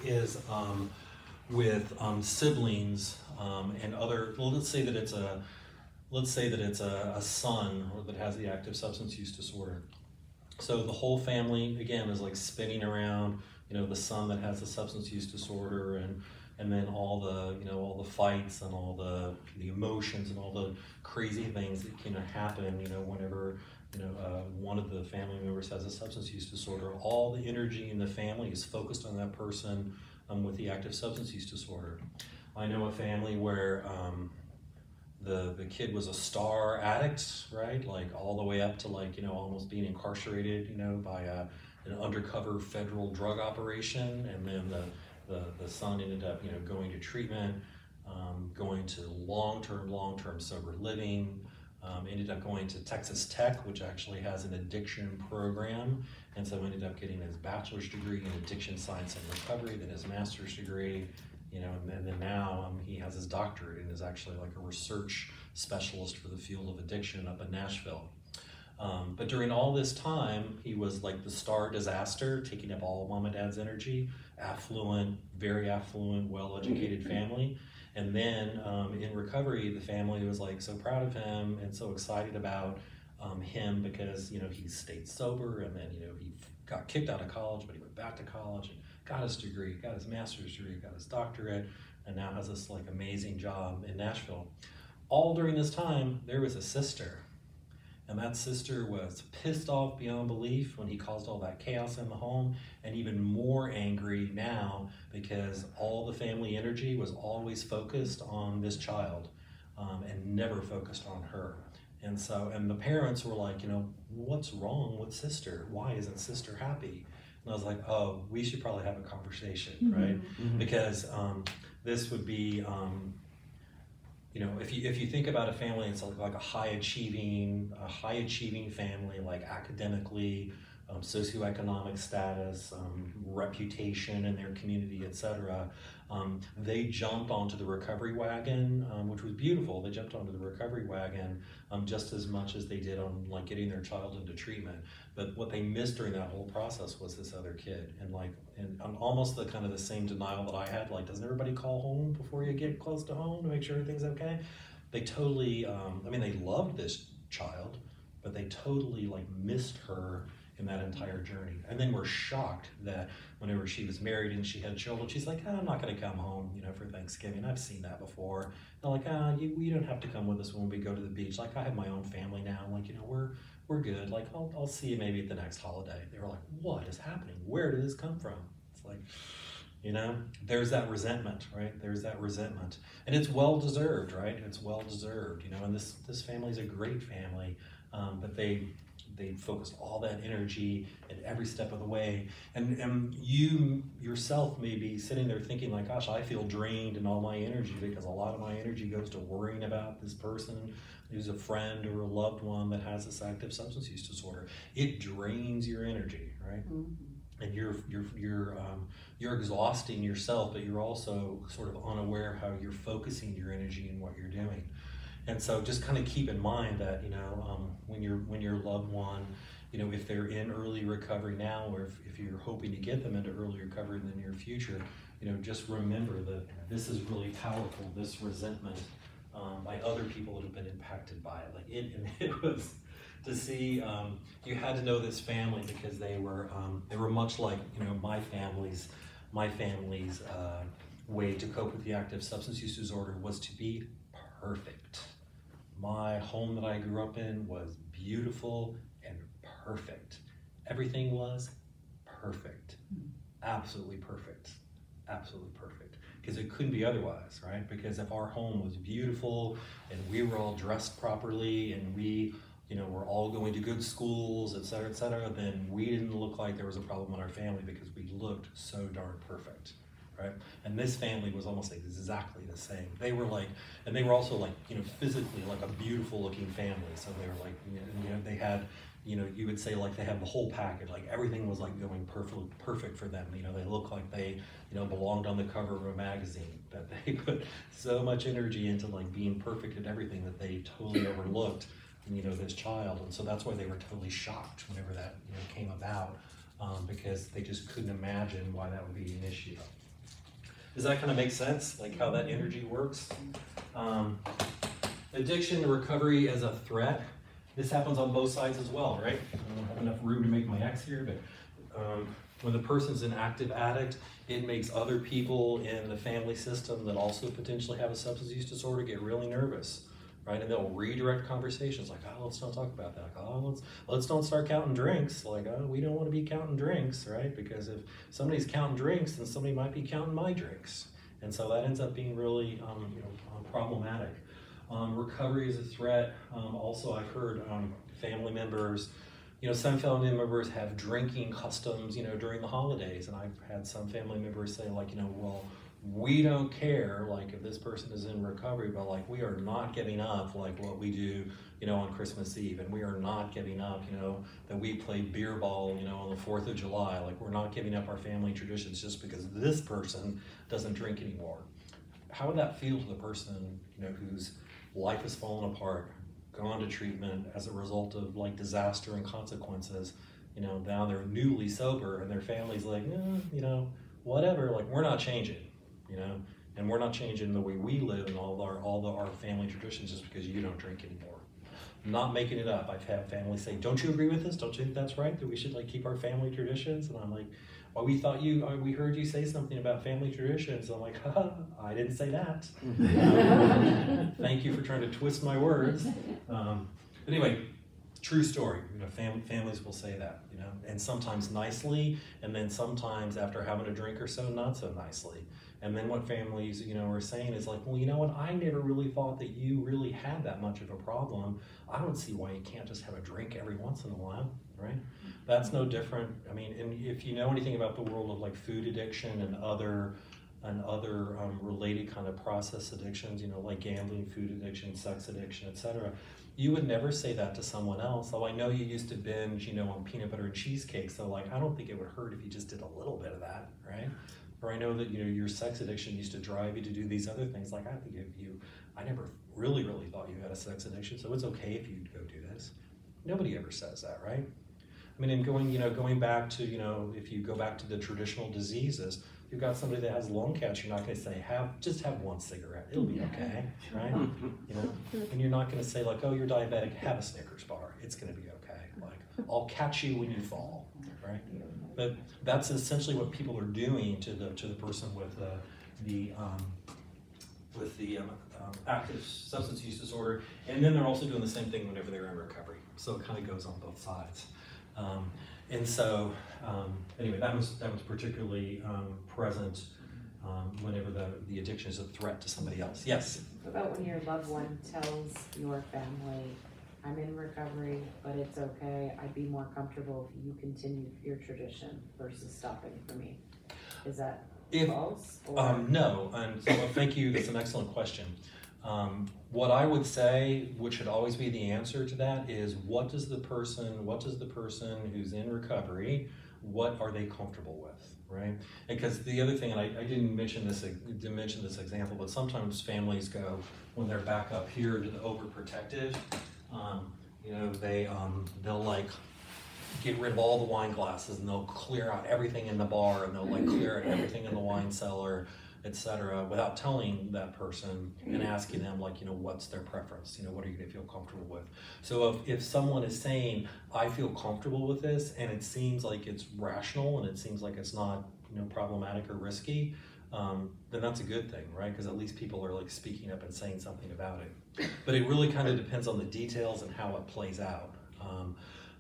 is with siblings and other. Well, let's say that it's a son that has the active substance use disorder. So the whole family again is like spinning around, you know, the son that has the substance use disorder, and then all the fights and all the emotions and all the crazy things that can happen, you know, whenever, you know, one of the family members has a substance use disorder. All the energy in the family is focused on that person with the active substance use disorder. I know a family where the kid was a star addict, right? Like all the way up to like, you know, almost being incarcerated, you know, by an undercover federal drug operation. And then the son ended up, you know, going to treatment, going to long-term sober living. Ended up going to Texas Tech, which actually has an addiction program, and so ended up getting his bachelor's degree in addiction science and recovery, then his master's degree, you know, and then now he has his doctorate and is actually like a research specialist for the field of addiction up in Nashville. But during all this time, he was like the star disaster, taking up all of mom and dad's energy, affluent, very affluent, well-educated family. And then in recovery, the family was like so proud of him and so excited about him because, you know, he stayed sober, and then, you know, he got kicked out of college, but he went back to college and got his degree, got his master's degree, got his doctorate, and now has this like amazing job in Nashville. All during this time, there was a sister. And that sister was pissed off beyond belief when he caused all that chaos in the home, and even more angry now because all the family energy was always focused on this child and never focused on her. And so, and the parents were like, you know, what's wrong with sister? Why isn't sister happy? And I was like, oh, we should probably have a conversation, right? Mm-hmm. Because this would be, you know, if you think about a family, it's like a high achieving family, like academically, socioeconomic status, reputation in their community, etc. They jumped onto the recovery wagon, which was beautiful. They jumped onto the recovery wagon just as much as they did on like getting their child into treatment. But what they missed during that whole process was this other kid, and almost the kind of the same denial that I had. Like, doesn't everybody call home before you get close to home to make sure everything's okay? They totally, I mean, they loved this child, but they totally like missed her in that entire journey. And then we're shocked that whenever she was married and she had children, she's like, I'm not going to come home, you know, for Thanksgiving. I've seen that before. They're like, you don't have to come with us when we go to the beach. Like, I have my own family now. I'm like, you know, we're good. Like, I'll see you maybe at the next holiday. They were like, what is happening? Where did this come from? It's like, you know, there's that resentment, right? There's that resentment. And it's well-deserved, right? It's well-deserved, you know, and this family's a great family, but they focused all that energy at every step of the way. And you yourself may be sitting there thinking like, gosh, I feel drained in all my energy because a lot of my energy goes to worrying about this person who's a friend or a loved one that has this active substance use disorder. It drains your energy, right? Mm-hmm. and you're exhausting yourself, but you're also sort of unaware how you're focusing your energy in what you're doing. And so just kind of keep in mind that, when your loved one, if they're in early recovery now, or if you're hoping to get them into early recovery in the near future, just remember that this is really powerful, this resentment by other people that have been impacted by it. Like it was to see, you had to know this family because they were much like, my family's way to cope with the active substance use disorder was to be perfect. My home that I grew up in was beautiful and perfect. Everything was perfect. Absolutely perfect. Absolutely perfect. Because it couldn't be otherwise, right? Because if our home was beautiful and we were all dressed properly and we, we're all going to good schools, et cetera, then we didn't look like there was a problem in our family because we looked so darn perfect. Right? And this family was almost exactly the same. They were like, and they were also like, physically like a beautiful looking family. So they were like, they had, you would say like they had the whole package, like everything was like going perfect for them. They looked like they, belonged on the cover of a magazine, that they put so much energy into like being perfect at everything that they totally overlooked, this child. And so that's why they were totally shocked whenever that, came about, because they just couldn't imagine why that would be an issue. Does that kind of make sense, like how that energy works? Addiction to recovery as a threat. This happens on both sides as well, right? I don't have enough room to make my X here, but when the person's an active addict, it makes other people in the family system that also potentially have a substance use disorder get really nervous, right? And they'll redirect conversations like, oh, let's not talk about that. Like, oh, let's don't start counting drinks. Like, oh, we don't want to be counting drinks, right? Because if somebody's counting drinks, then somebody might be counting my drinks. And so that ends up being really, problematic. Recovery is a threat. Also, I've heard family members, some family members have drinking customs, during the holidays. And I've had some family members say like, well, we don't care like if this person is in recovery, but like we are not giving up like what we do, on Christmas Eve, and we are not giving up, that we play beer ball, on the 4th of July. Like we're not giving up our family traditions just because this person doesn't drink anymore. How would that feel to the person, whose life has fallen apart, gone to treatment as a result of like disaster and consequences? Now they're newly sober and their family's like, whatever, like we're not changing. And we're not changing the way we live and all our family traditions just because you don't drink anymore. I'm not making it up. I've had families say, don't you agree with this? Don't you think that's right? That we should like keep our family traditions? And I'm like, well, we heard you say something about family traditions. And I'm like, haha, I didn't say that. Thank you for trying to twist my words. Anyway, true story. Families will say that, and sometimes nicely, and then sometimes after having a drink or so, not so nicely. And then what families, are saying is like, well, you know what? I never really thought that you really had that much of a problem. I don't see why you can't just have a drink every once in a while, right? That's no different. I mean, and if you know anything about the world of like food addiction and other related kind of process addictions, like gambling, food addiction, sex addiction, etc., you would never say that to someone else. Oh, I know you used to binge, on peanut butter and cheesecake, so like, I don't think it would hurt if you just did a little bit of that, right? Or I know that, your sex addiction used to drive you to do these other things. Like, I never really thought you had a sex addiction, so it's okay if you go do this. Nobody ever says that, right? I mean, and going back to, if you go back to the traditional diseases, if you've got somebody that has lung cancer, you're not going to say, just have one cigarette, it'll be okay, right? And you're not going to say like, oh, you're diabetic, have a Snickers bar, it's going to be okay. Like, I'll catch you when you fall, right? But that's essentially what people are doing to the person with the active substance use disorder, and then they're also doing the same thing whenever they're in recovery. So it kind of goes on both sides. And so anyway, that was particularly present whenever the addiction is a threat to somebody else. Yes? What about when your loved one tells your family, I'm in recovery, but it's okay, I'd be more comfortable if you continued your tradition versus stopping for me? Is that false? No, and so thank you, that's an excellent question. What I would say, which should always be the answer to that, is what does the person who's in recovery, what are they comfortable with, right? Because the other thing, and I didn't mention this example, but sometimes families go, when they're back up here to the overprotective, you know, they'll like get rid of all the wine glasses, and they'll clear out everything in the bar, and they'll like clear out everything in the wine cellar, etc., without telling that person and asking them, like, you know, what's their preference, you know, what are you going to feel comfortable with. So if someone is saying, I feel comfortable with this, and it seems like it's rational, and it seems like it's not, you know, problematic or risky, then that's a good thing, right? Because at least people are like speaking up and saying something about it. But it really kind of depends on the details and how it plays out.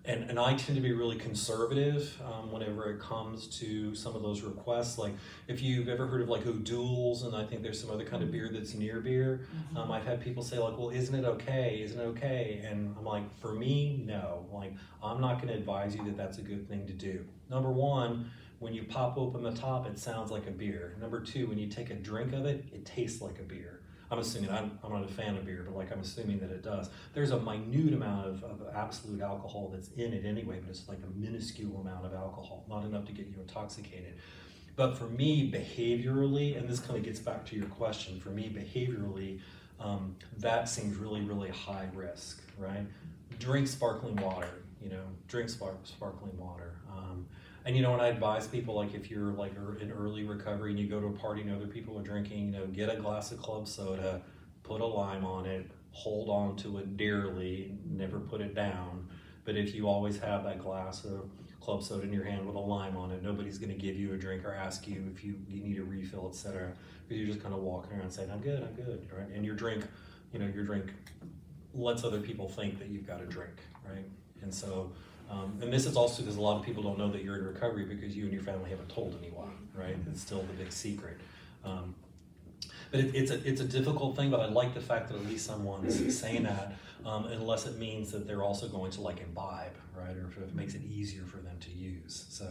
And I tend to be really conservative whenever it comes to some of those requests. Like, if you've ever heard of like O'Doul's, and I think there's some other kind of beer that's near beer, I've had people say like, well, isn't it okay? Isn't it okay? And I'm like, for me, no. Like, I'm not going to advise you that that's a good thing to do. Number one, when you pop open the top, it sounds like a beer. Number two, when you take a drink of it, it tastes like a beer. I'm assuming, I'm not a fan of beer, but like I'm assuming that it does. There's a minute amount of absolute alcohol that's in it anyway, but it's like a minuscule amount of alcohol, not enough to get you intoxicated. But for me, behaviorally, and this kind of gets back to your question, for me, behaviorally, that seems really, really high risk, right? Drink sparkling water, you know, drink sparkling water. And you know, when I advise people, like if you're like in early recovery and you go to a party and other people are drinking, you know, get a glass of club soda, put a lime on it, hold on to it dearly, never put it down. But if you always have that glass of club soda in your hand with a lime on it, nobody's going to give you a drink or ask you if you need a refill, etc. Because you're just kind of walking around saying, I'm good, right? And your drink, you know, your drink lets other people think that you've got a drink, right? And so, and this is also because a lot of people don't know that you're in recovery because you and your family haven't told anyone, right? It's still the big secret. But it's a difficult thing, but I like the fact that at least someone's saying that, unless it means that they're also going to like imbibe, right? Or if it makes it easier for them to use. So,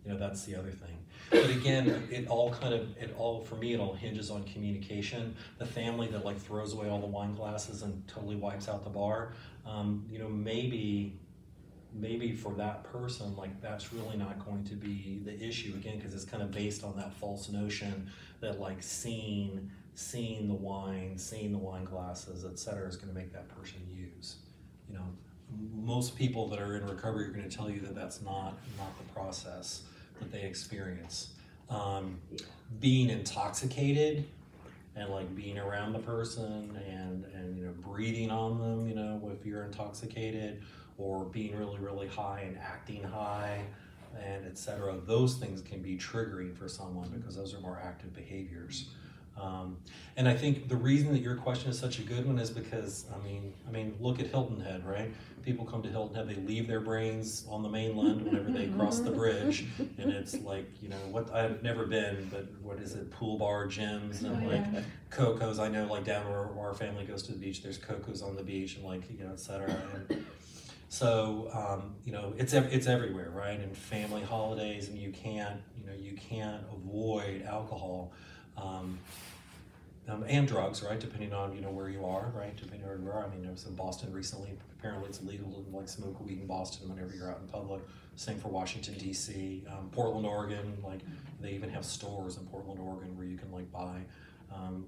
you know, that's the other thing. But again, it all for me, it all hinges on communication. The family that like throws away all the wine glasses and totally wipes out the bar, you know, maybe for that person, like that's really not going to be the issue again, because it's kind of based on that false notion that like seeing the wine glasses, etc., is going to make that person use. You know, most people that are in recovery are going to tell you that that's not the process that they experience. Being intoxicated and like being around the person and you know, breathing on them, you know, if you're intoxicated, or being really, really high and acting high, and etc. Those things can be triggering for someone because those are more active behaviors. And I think the reason that your question is such a good one is because, I mean, look at Hilton Head, right? People come to Hilton Head, they leave their brains on the mainland whenever they cross the bridge, and it's like, you know, what I've never been, but what is it, pool bar, gyms, and like Coco's. I know, like down where our family goes to the beach, there's Coco's on the beach, and like, you know, etc. And so, you know, it's everywhere, right? And family holidays, and you can't avoid alcohol. And drugs, right? Depending on, you know, where you are, right? Depending on where you are. I mean, I was in Boston recently. Apparently, it's illegal to like smoke weed in Boston whenever you're out in public. Same for Washington D.C., Portland, Oregon. Like they even have stores in Portland, Oregon, where you can like buy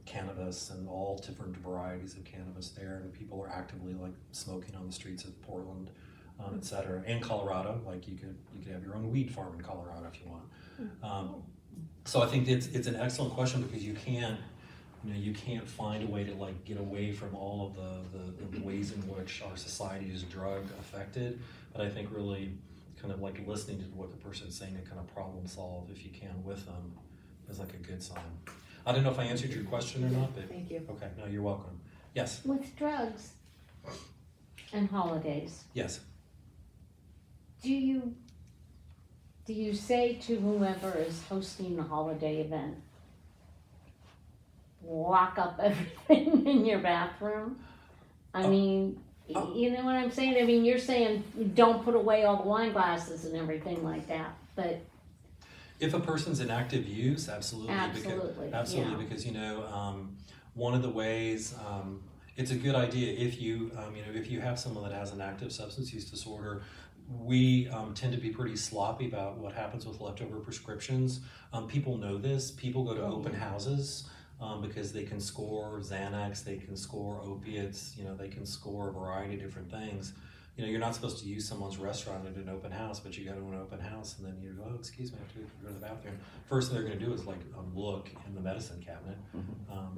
cannabis and all different varieties of cannabis there. And people are actively like smoking on the streets of Portland, etc. And Colorado, like you could have your own weed farm in Colorado if you want. So I think it's an excellent question because you can't find a way to like get away from all of the ways in which our society is drug affected. But I think really kind of like listening to what the person's saying and kind of problem solve if you can with them is like a good sign. I don't know if I answered your question or not, but thank you. Okay, no, you're welcome. Yes. With drugs and holidays, Yes. do you say to whoever is hosting the holiday event, lock up everything in your bathroom? I mean, you know what I'm saying? I mean, you're saying don't put away all the wine glasses and everything like that, but if a person's in active use, absolutely. Absolutely, because you know, one of the ways, it's a good idea if you, if you have someone that has an active substance use disorder, we tend to be pretty sloppy about what happens with leftover prescriptions. People know this. People go to open houses because they can score Xanax, they can score opiates, you know, they can score a variety of different things. You know, you're not supposed to use someone's restaurant at an open house, but you go to an open house and then you go, oh, excuse me, I have to go to the bathroom. First thing they're going to do is like look in the medicine cabinet.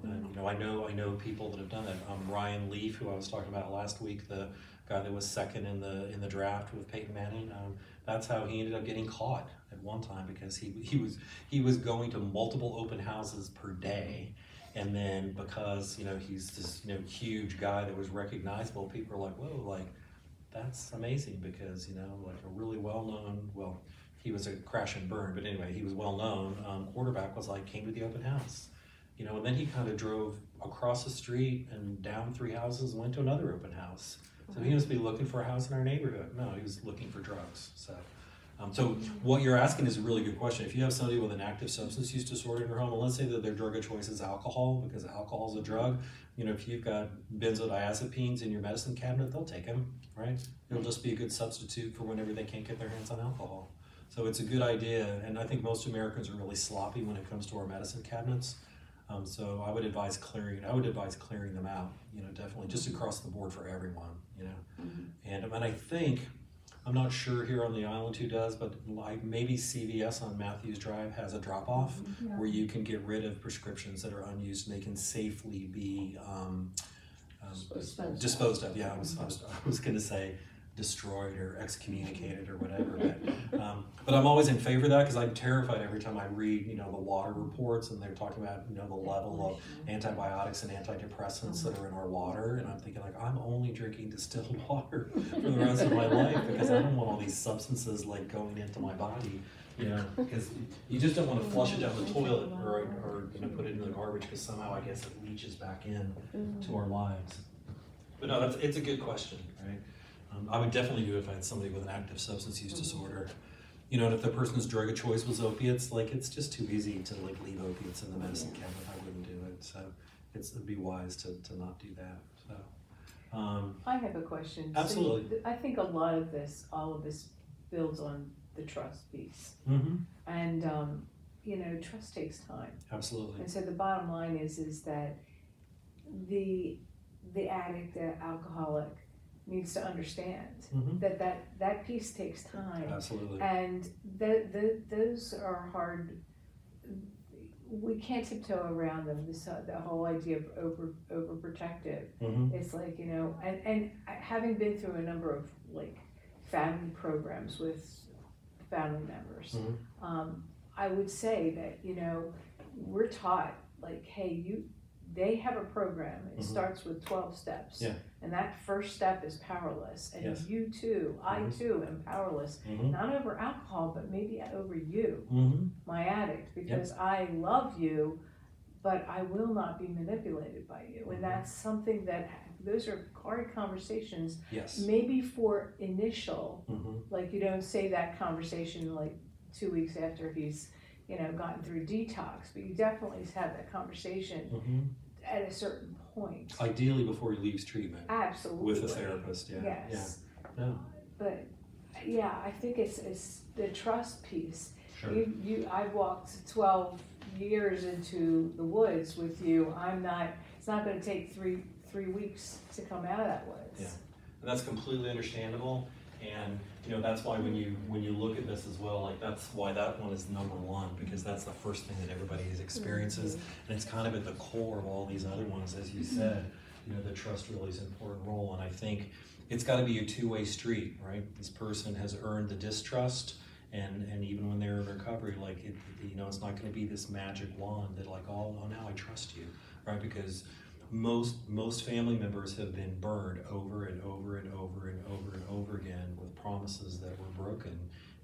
And you know, I know people that have done it. Ryan Leaf, who I was talking about last week, the guy that was second in the draft with Peyton Manning. That's how he ended up getting caught at one time, because he was going to multiple open houses per day. And then because, you know, he's this, you know, huge guy that was recognizable, people are like, whoa, like, that's amazing, because, you know, like a really well-known, well, he was a crash and burn, but anyway, he was well-known quarterback was like, came to the open house, you know, and then he kind of drove across the street and down 3 houses and went to another open house. So he must be looking for a house in our neighborhood. No, he was looking for drugs. So what you're asking is a really good question. If you have somebody with an active substance use disorder in your home, and let's say that their drug of choice is alcohol, because alcohol is a drug, you know, if you've got benzodiazepines in your medicine cabinet, they'll take them, right? It'll just be a good substitute for whenever they can't get their hands on alcohol. So it's a good idea, and I think most Americans are really sloppy when it comes to our medicine cabinets. So I would advise clearing them out, you know, definitely just across the board for everyone, you know. And I think, I'm not sure here on the island who does, but like maybe CVS on Matthews Drive has a drop-off where you can get rid of prescriptions that are unused and they can safely be disposed of. Yeah, I was going to say destroyed or excommunicated or whatever, but I'm always in favor of that, because I'm terrified every time I read, you know, the water reports and they're talking about, you know, the level of antibiotics and antidepressants that are in our water, and I'm thinking like, I'm only drinking distilled water for the rest of my life, because I don't want all these substances like going into my body, you know, because you just don't want to flush it down the toilet or you know, put it in the garbage, because somehow I guess it leaches back in to our lives. But no, it's a good question, right? I would definitely do it if I had somebody with an active substance use disorder. You know, and if the person's drug of choice was opiates, like it's just too easy to like leave opiates in the medicine cabinet. I wouldn't do it. So it'd be wise to not do that. So I have a question. Absolutely. So I think all of this builds on the trust piece. And you know, trust takes time. Absolutely. And so the bottom line is that the addict, the alcoholic, needs to understand that piece takes time. Absolutely. And those are hard. We can't tiptoe around them. The whole idea of overprotective. It's like, you know, and having been through a number of like family programs with family members, I would say that, you know, we're taught like, hey, they have a program. It starts with 12 steps. Yeah. And that first step is powerless. And yes. You too, I too am powerless. Not over alcohol, but maybe over you, my addict, because I love you, but I will not be manipulated by you. And that's something that, those are hard conversations. Yes. Maybe for initial, like you don't say that conversation like 2 weeks after he's, you know, gotten through detox, but you definitely have that conversation at a certain point. Ideally before he leaves treatment. Absolutely. With a therapist, yeah. Yes. Yeah. No. But yeah, I think it's the trust piece. Sure. I've walked 12 years into the woods with you. It's not going to take three weeks to come out of that woods. Yeah. And that's completely understandable. And you know, that's why when you look at this as well, like that's why that one is number one, because that's the first thing that everybody experiences, and it's kind of at the core of all these other ones, as you said. You know, the trust really is an important role, and I think it's got to be a two-way street, right? This person has earned the distrust, and even when they're in recovery, like you know, it's not going to be this magic wand that like, oh, now I trust you, right? Because most family members have been burned over and over and over and over and over again with promises that were broken,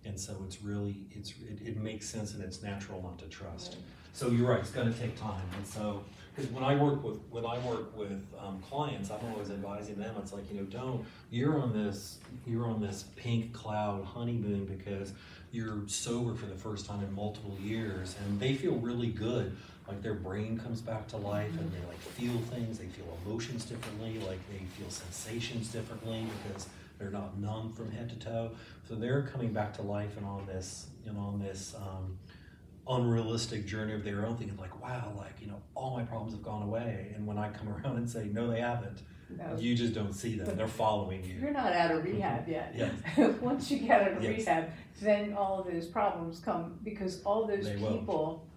and so it makes sense and it's natural not to trust. So you're right, it's going to take time. And so because when I work with clients, I'm always advising them. It's like, you know, you're on this pink cloud honeymoon because you're sober for the first time in multiple years, and they feel really good. Like their brain comes back to life, and they like feel things, they feel emotions differently, like they feel sensations differently because They're not numb from head to toe. So they're coming back to life and on this, unrealistic journey of their own, thinking like, wow, like, all my problems have gone away. And when I come around and say, no, they haven't, No. you just don't see them. They're following you. You're not out of rehab yet. Yes. Once you get out of Yes. rehab, then all of those problems come, because all those They will. people,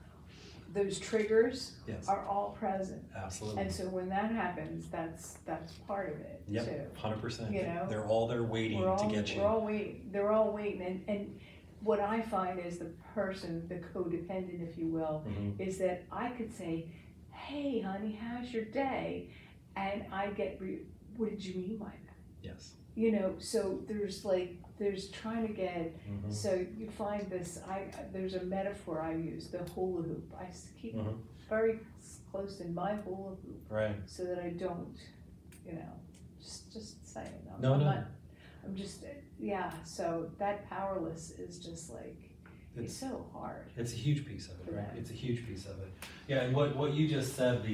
those triggers Yes, are all present. absolutely. And so when that happens, that's part of it too. Yep, 100%. You know? They're all there waiting to get you. We're all waiting. They're all waiting. And what I find is the person, the codependent, if you will, Mhm. is that I could say, hey, honey, how's your day? And I get, what did you mean by that? Yes. So there's trying to get, Mhm. so you find this, there's a metaphor I use, the hula hoop. I keep Mhm. very close in my hula hoop Right. so that I don't, just saying. I'm just, so that powerless is just like, it's so hard. It's a huge piece of it, For right? them. It's a huge piece of it. Yeah, and what you just said,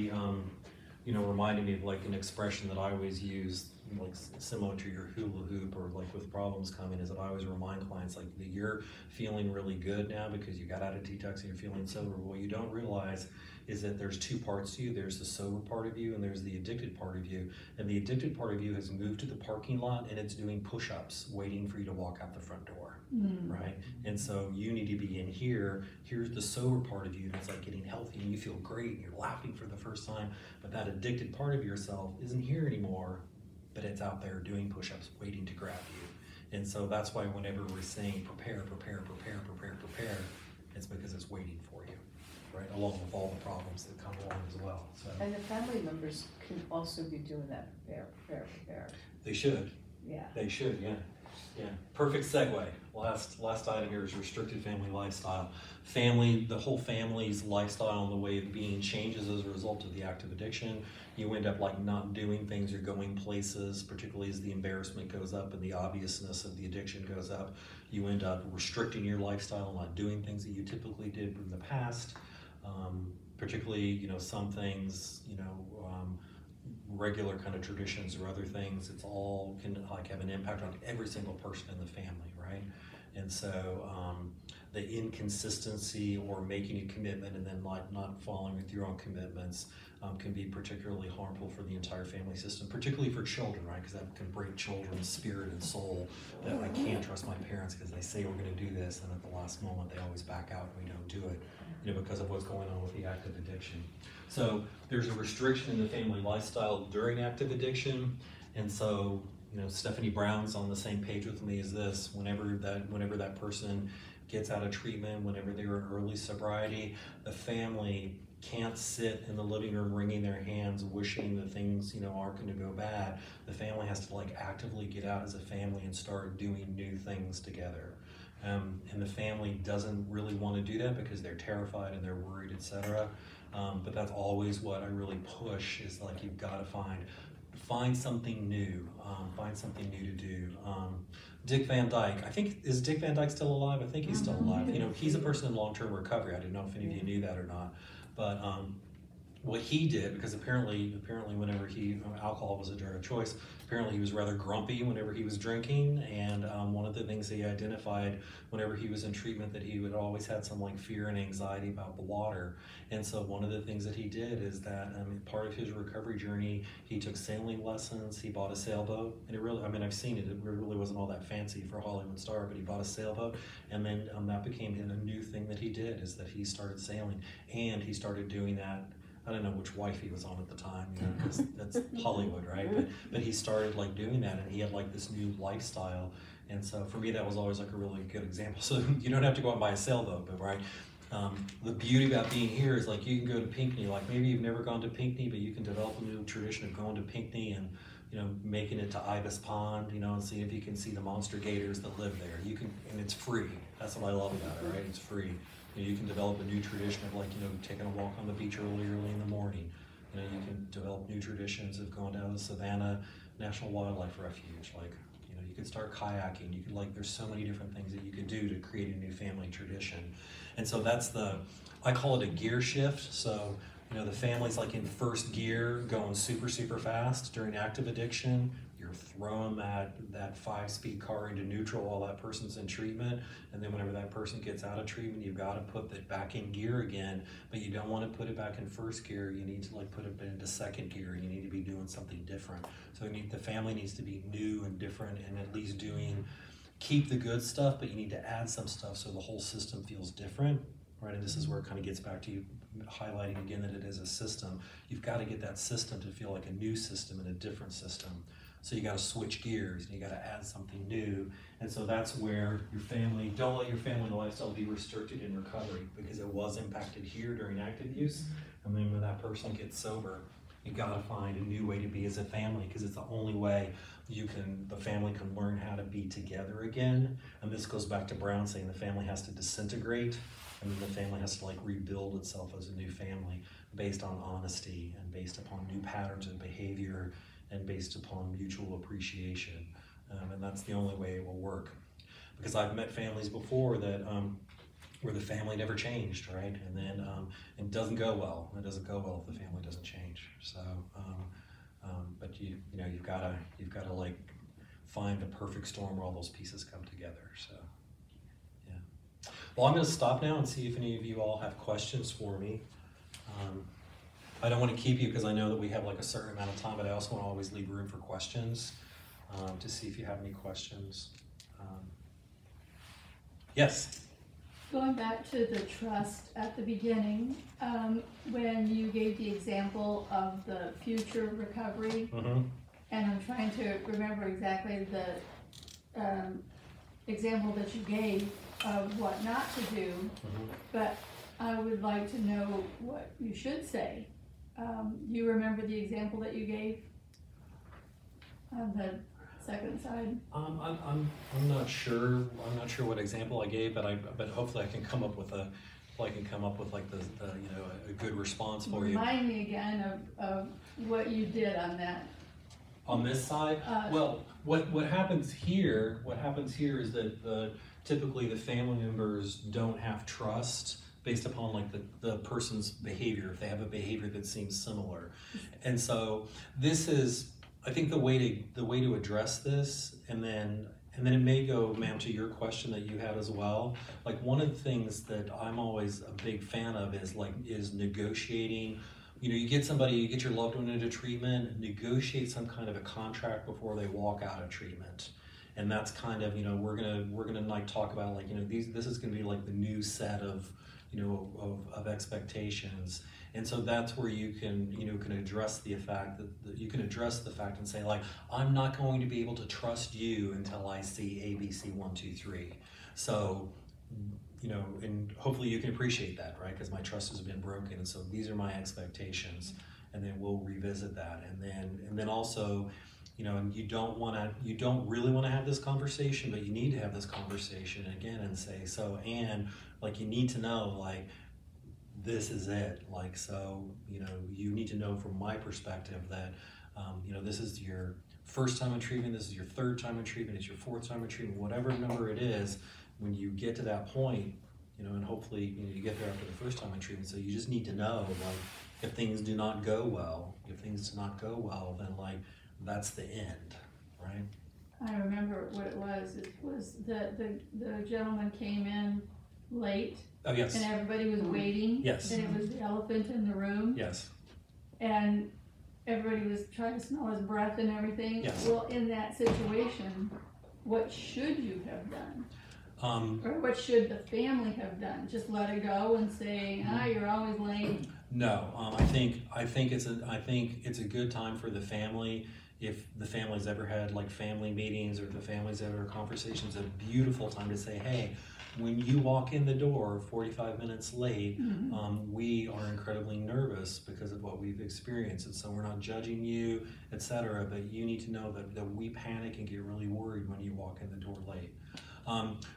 reminded me of like an expression that I always use, like similar to your hula hoop or like with problems coming, is that I always remind clients like that you're feeling really good now because you got out of detox and you're feeling sober. What you don't realize is that there's two parts to you. There's the sober part of you and there's the addicted part of you. And the addicted part of you has moved to the parking lot and it's doing push-ups, waiting for you to walk out the front door. Right? And so you need to be in here. Here's the sober part of you that's like getting healthy and you feel great and you're laughing for the first time, but that addicted part of yourself isn't here anymore, but it's out there doing push-ups, waiting to grab you. And so that's why whenever we're saying prepare, it's because it's waiting for you, right? Along with all the problems that come along as well. So And the family members can also be doing that, prepare. they should. Yeah. They should, yeah. Yeah, perfect segue. Last item here is restricted family lifestyle. The whole family's lifestyle and the way of being changes as a result of the active addiction. You end up like not doing things or going places, particularly as the embarrassment goes up and the obviousness of the addiction goes up. You end up restricting your lifestyle and not doing things that you typically did in the past. Particularly, some things, regular kind of traditions or other things, it's all can like have an impact on every single person in the family, right? And so the inconsistency or making a commitment and then like not following with your own commitments can be particularly harmful for the entire family system, particularly for children, right? Because that can break children's spirit and soul, that I can't trust my parents because they say we're going to do this and at the last moment they always back out and we don't do it, because of what's going on with the active addiction. So there's a restriction in the family lifestyle during active addiction, and so Stephanie Brown's on the same page with me as this. Whenever that person gets out of treatment, whenever they're in early sobriety, the family can't sit in the living room wringing their hands wishing that things aren't going to go bad. The family has to like actively get out as a family and start doing new things together. And the family doesn't really want to do that because they're terrified and they're worried, etc. But that's always what I really push, is like you've got to find something new, to do. Dick Van Dyke, is Dick Van Dyke still alive? I think he's still alive. He's a person in long-term recovery. I didn't know if any of you knew that or not. But what he did, because apparently whenever alcohol was a drug of choice, apparently he was rather grumpy whenever he was drinking, and one of the things that he identified whenever he was in treatment, that he would always had some like fear and anxiety about the water. And so one of the things that he did is that part of his recovery journey, he took sailing lessons, he bought a sailboat, and it really, I've seen it, it really wasn't all that fancy for a Hollywood star, but he bought a sailboat, and then that became a new thing that he did, is that he started sailing, and he started doing that. I don't know which wife he was on at the time, because that's Hollywood, right? But he started like doing that, and he had like this new lifestyle. And so for me, that was always like a really good example. So you don't have to go out and buy a sailboat, but right? The beauty about being here is like you can go to Pinckney, like maybe you've never gone to Pinckney, but you can develop a new tradition of going to Pinckney and making it to Ibis Pond, and see if you can see the monster gators that live there. You can, and it's free. That's what I love about it, right? It's free. You can develop a new tradition of taking a walk on the beach early in the morning. You can develop new traditions of going down to the Savannah National Wildlife Refuge. You could start kayaking. You could there's so many different things that you could do to create a new family tradition. And so that's I call it a gear shift. So the family's like in first gear, going super, super fast during active addiction. You're You're throwing that 5-speed car into neutral while that person's in treatment, and then whenever that person gets out of treatment, you've got to put it back in gear again, but you don't want to put it back in first gear. You need to like put it into second gear, and you need to be doing something different. So the family needs to be new and different, and at least keep the good stuff, but you need to add some stuff so the whole system feels different, right? And this is where it kind of gets back to you highlighting again that it is a system. You've got to get that system to feel like a new system and a different system. So you got to switch gears and you got to add something new. And so that's where your family, don't let your family lifestyle be restricted in recovery, because it was impacted here during active use. And then when that person gets sober, you got to find a new way to be as a family, because it's the only way the family can learn how to be together again. And this goes back to Brown saying the family has to disintegrate, and then the family has to like rebuild itself as a new family based on honesty and based upon new patterns of behavior and based upon mutual appreciation. And that's the only way it will work. Because I've met families before that where the family never changed, right? And then it doesn't go well. It doesn't go well if the family doesn't change. So, but you've got to like find the perfect storm where all those pieces come together. So, yeah. Well, I'm going to stop now and see if any of you all have questions for me. I don't want to keep you because I know that we have like a certain amount of time, but I also want to always leave room for questions to see if you have any questions. Yes. Going back to the trust at the beginning, when you gave the example of the future recovery, and I'm trying to remember exactly the example that you gave of what not to do, but I would like to know what you should say. You remember the example that you gave on the second side? I'm not sure. I'm not sure what example I gave, but hopefully I can come up with like the a good response for you. Remind me again of what you did on that. On this side, well, what happens here is that typically the family members don't have trust based upon like the person's behavior, if they have a behavior that seems similar. And so this is, I think, the way to address this, and then it may go, ma'am, to your question that you had as well. Like, one of the things that I'm always a big fan of is negotiating. You get your loved one into treatment, negotiate some kind of a contract before they walk out of treatment. And that's kind of, we're gonna like talk about like, this is gonna be like the new set of expectations. And so that's where you can address the fact that you can address the fact and say, like, I'm not going to be able to trust you until I see ABC 1, 2, 3. So, and hopefully you can appreciate that, right? Because my trust has been broken, and so these are my expectations, and then we'll revisit that. And then also, and you don't really want to have this conversation, but you need to have this conversation again and say, so, and like, you need to know, like, this is it. Like, so, you need to know from my perspective that, this is your first time in treatment, this is your third time in treatment, it's your fourth time in treatment, whatever number it is, when you get to that point, and hopefully, you get there after the first time in treatment. So you just need to know, like, if things do not go well, then like, that's the end, right? I remember what it was. It was the gentleman came in late. Oh, yes. And everybody was waiting. Yes. And it was the elephant in the room. Yes. And everybody was trying to smell his breath and everything. Yes. Well, in that situation, what should you have done? Or what should the family have done? Just let it go and say, you're always late. No, I think it's a good time for the family. If the family's ever had like family meetings, or if the family's ever had conversations, a beautiful time to say, hey, when you walk in the door 45 minutes late, we are incredibly nervous because of what we've experienced, and so we're not judging you, etc. But you need to know that we panic and get really worried when you walk in the door late.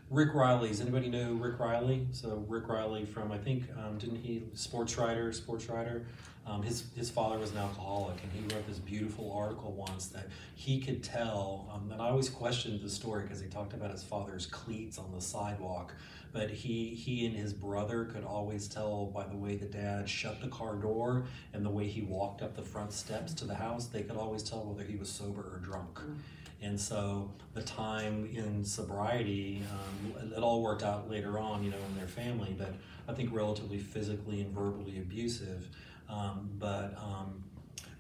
Rick Riley, does anybody know Rick Riley? So Rick Riley from, I think, didn't he, sports writer, His father was an alcoholic, and he wrote this beautiful article once that he could tell, and I always questioned the story because he talked about his father's cleats on the sidewalk, but he and his brother could always tell by the way the dad shut the car door and the way he walked up the front steps to the house, they could always tell whether he was sober or drunk. And so the time in sobriety, it all worked out later on, you know, in their family, but I think relatively physically and verbally abusive.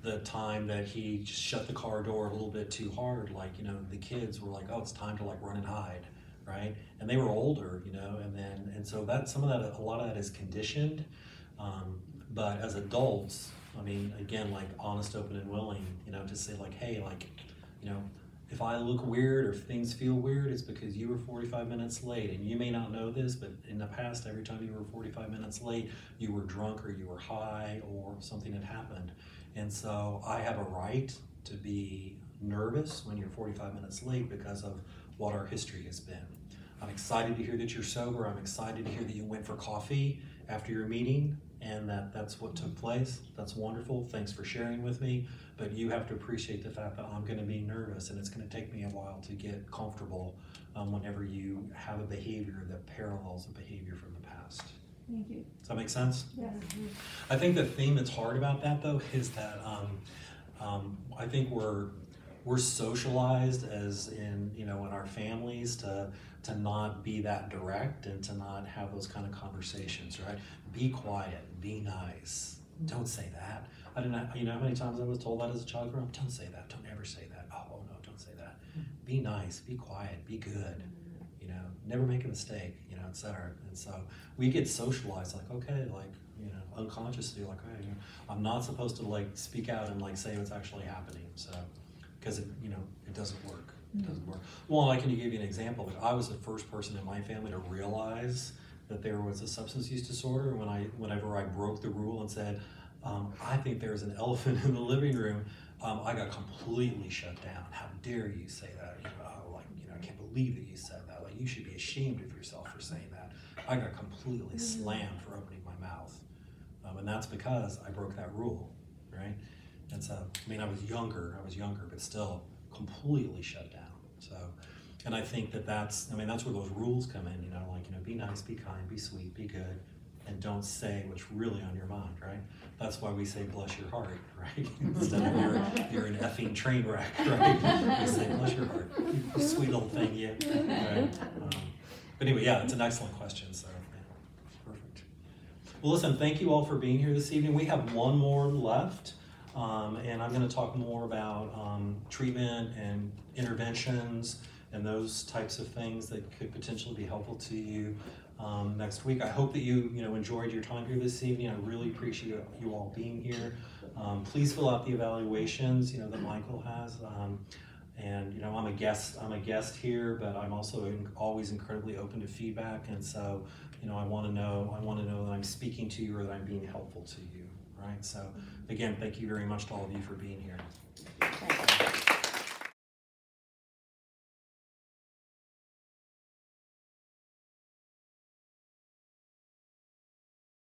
The time that he just shut the car door a little bit too hard, like, you know, the kids were like, oh, it's time to like run and hide, right? And they were older, you know, and so that some of that, a lot of that is conditioned. But as adults, I mean, again, like honest, open, and willing, you know, to say like, hey, like, you know, if I look weird or if things feel weird, it's because you were 45 minutes late. And you may not know this, but in the past, every time you were 45 minutes late, you were drunk or you were high or something had happened. And so I have a right to be nervous when you're 45 minutes late because of what our history has been. I'm excited to hear that you're sober. I'm excited to hear that you went for coffee after your meeting and that's what took place. That's wonderful. Thanks for sharing with me. But you have to appreciate the fact that I'm going to be nervous and it's going to take me a while to get comfortable whenever you have a behavior that parallels a behavior from the past. Thank you. Does that make sense? Yes. I think the thing that's hard about that though is that I think we're socialized as in, you know, in our families to not be that direct and to not have those kind of conversations, right? Be quiet, be nice. Don't say that. I don't know, you know how many times I was told that as a child growing up? Don't say that, don't ever say that. Oh no, don't say that. Be nice, be quiet, be good, you know, never make a mistake, you know, etc. And so we get socialized like, okay, like, you know, unconsciously like, hey, you know, I'm not supposed to like speak out and like say what's actually happening. So, because it, you know, it doesn't work. It doesn't work. Well, I can give you an example. Like, I was the first person in my family to realize that there was a substance use disorder whenever I broke the rule and said, I think there's an elephant in the living room. I got completely shut down. How dare you say that? You know, oh, like, you know, I can't believe that you said that. Like, you should be ashamed of yourself for saying that. I got completely slammed for opening my mouth, and that's because I broke that rule, right? And so, I mean, I was younger, but still completely shut down. So, and I think that's where those rules come in, you know, like, you know, be nice, be kind, be sweet, be good, and don't say what's really on your mind, right? That's why we say bless your heart, right? Instead of you're an effing train wreck, right? We say bless your heart, you sweet little thing, yeah. Right? But anyway, yeah, it's an excellent question, so yeah, perfect. Well, listen, thank you all for being here this evening. We have one more left. And I'm going to talk more about treatment and interventions and those types of things that could potentially be helpful to you next week. I hope that you enjoyed your time here this evening. I really appreciate you all being here. Please fill out the evaluations, you know, that Michael has. And you know, I'm a guest here, but I'm also always incredibly open to feedback. And so, you know, I want to know that I'm speaking to you or that I'm being helpful to you. Right. So again, thank you very much to all of you for being here.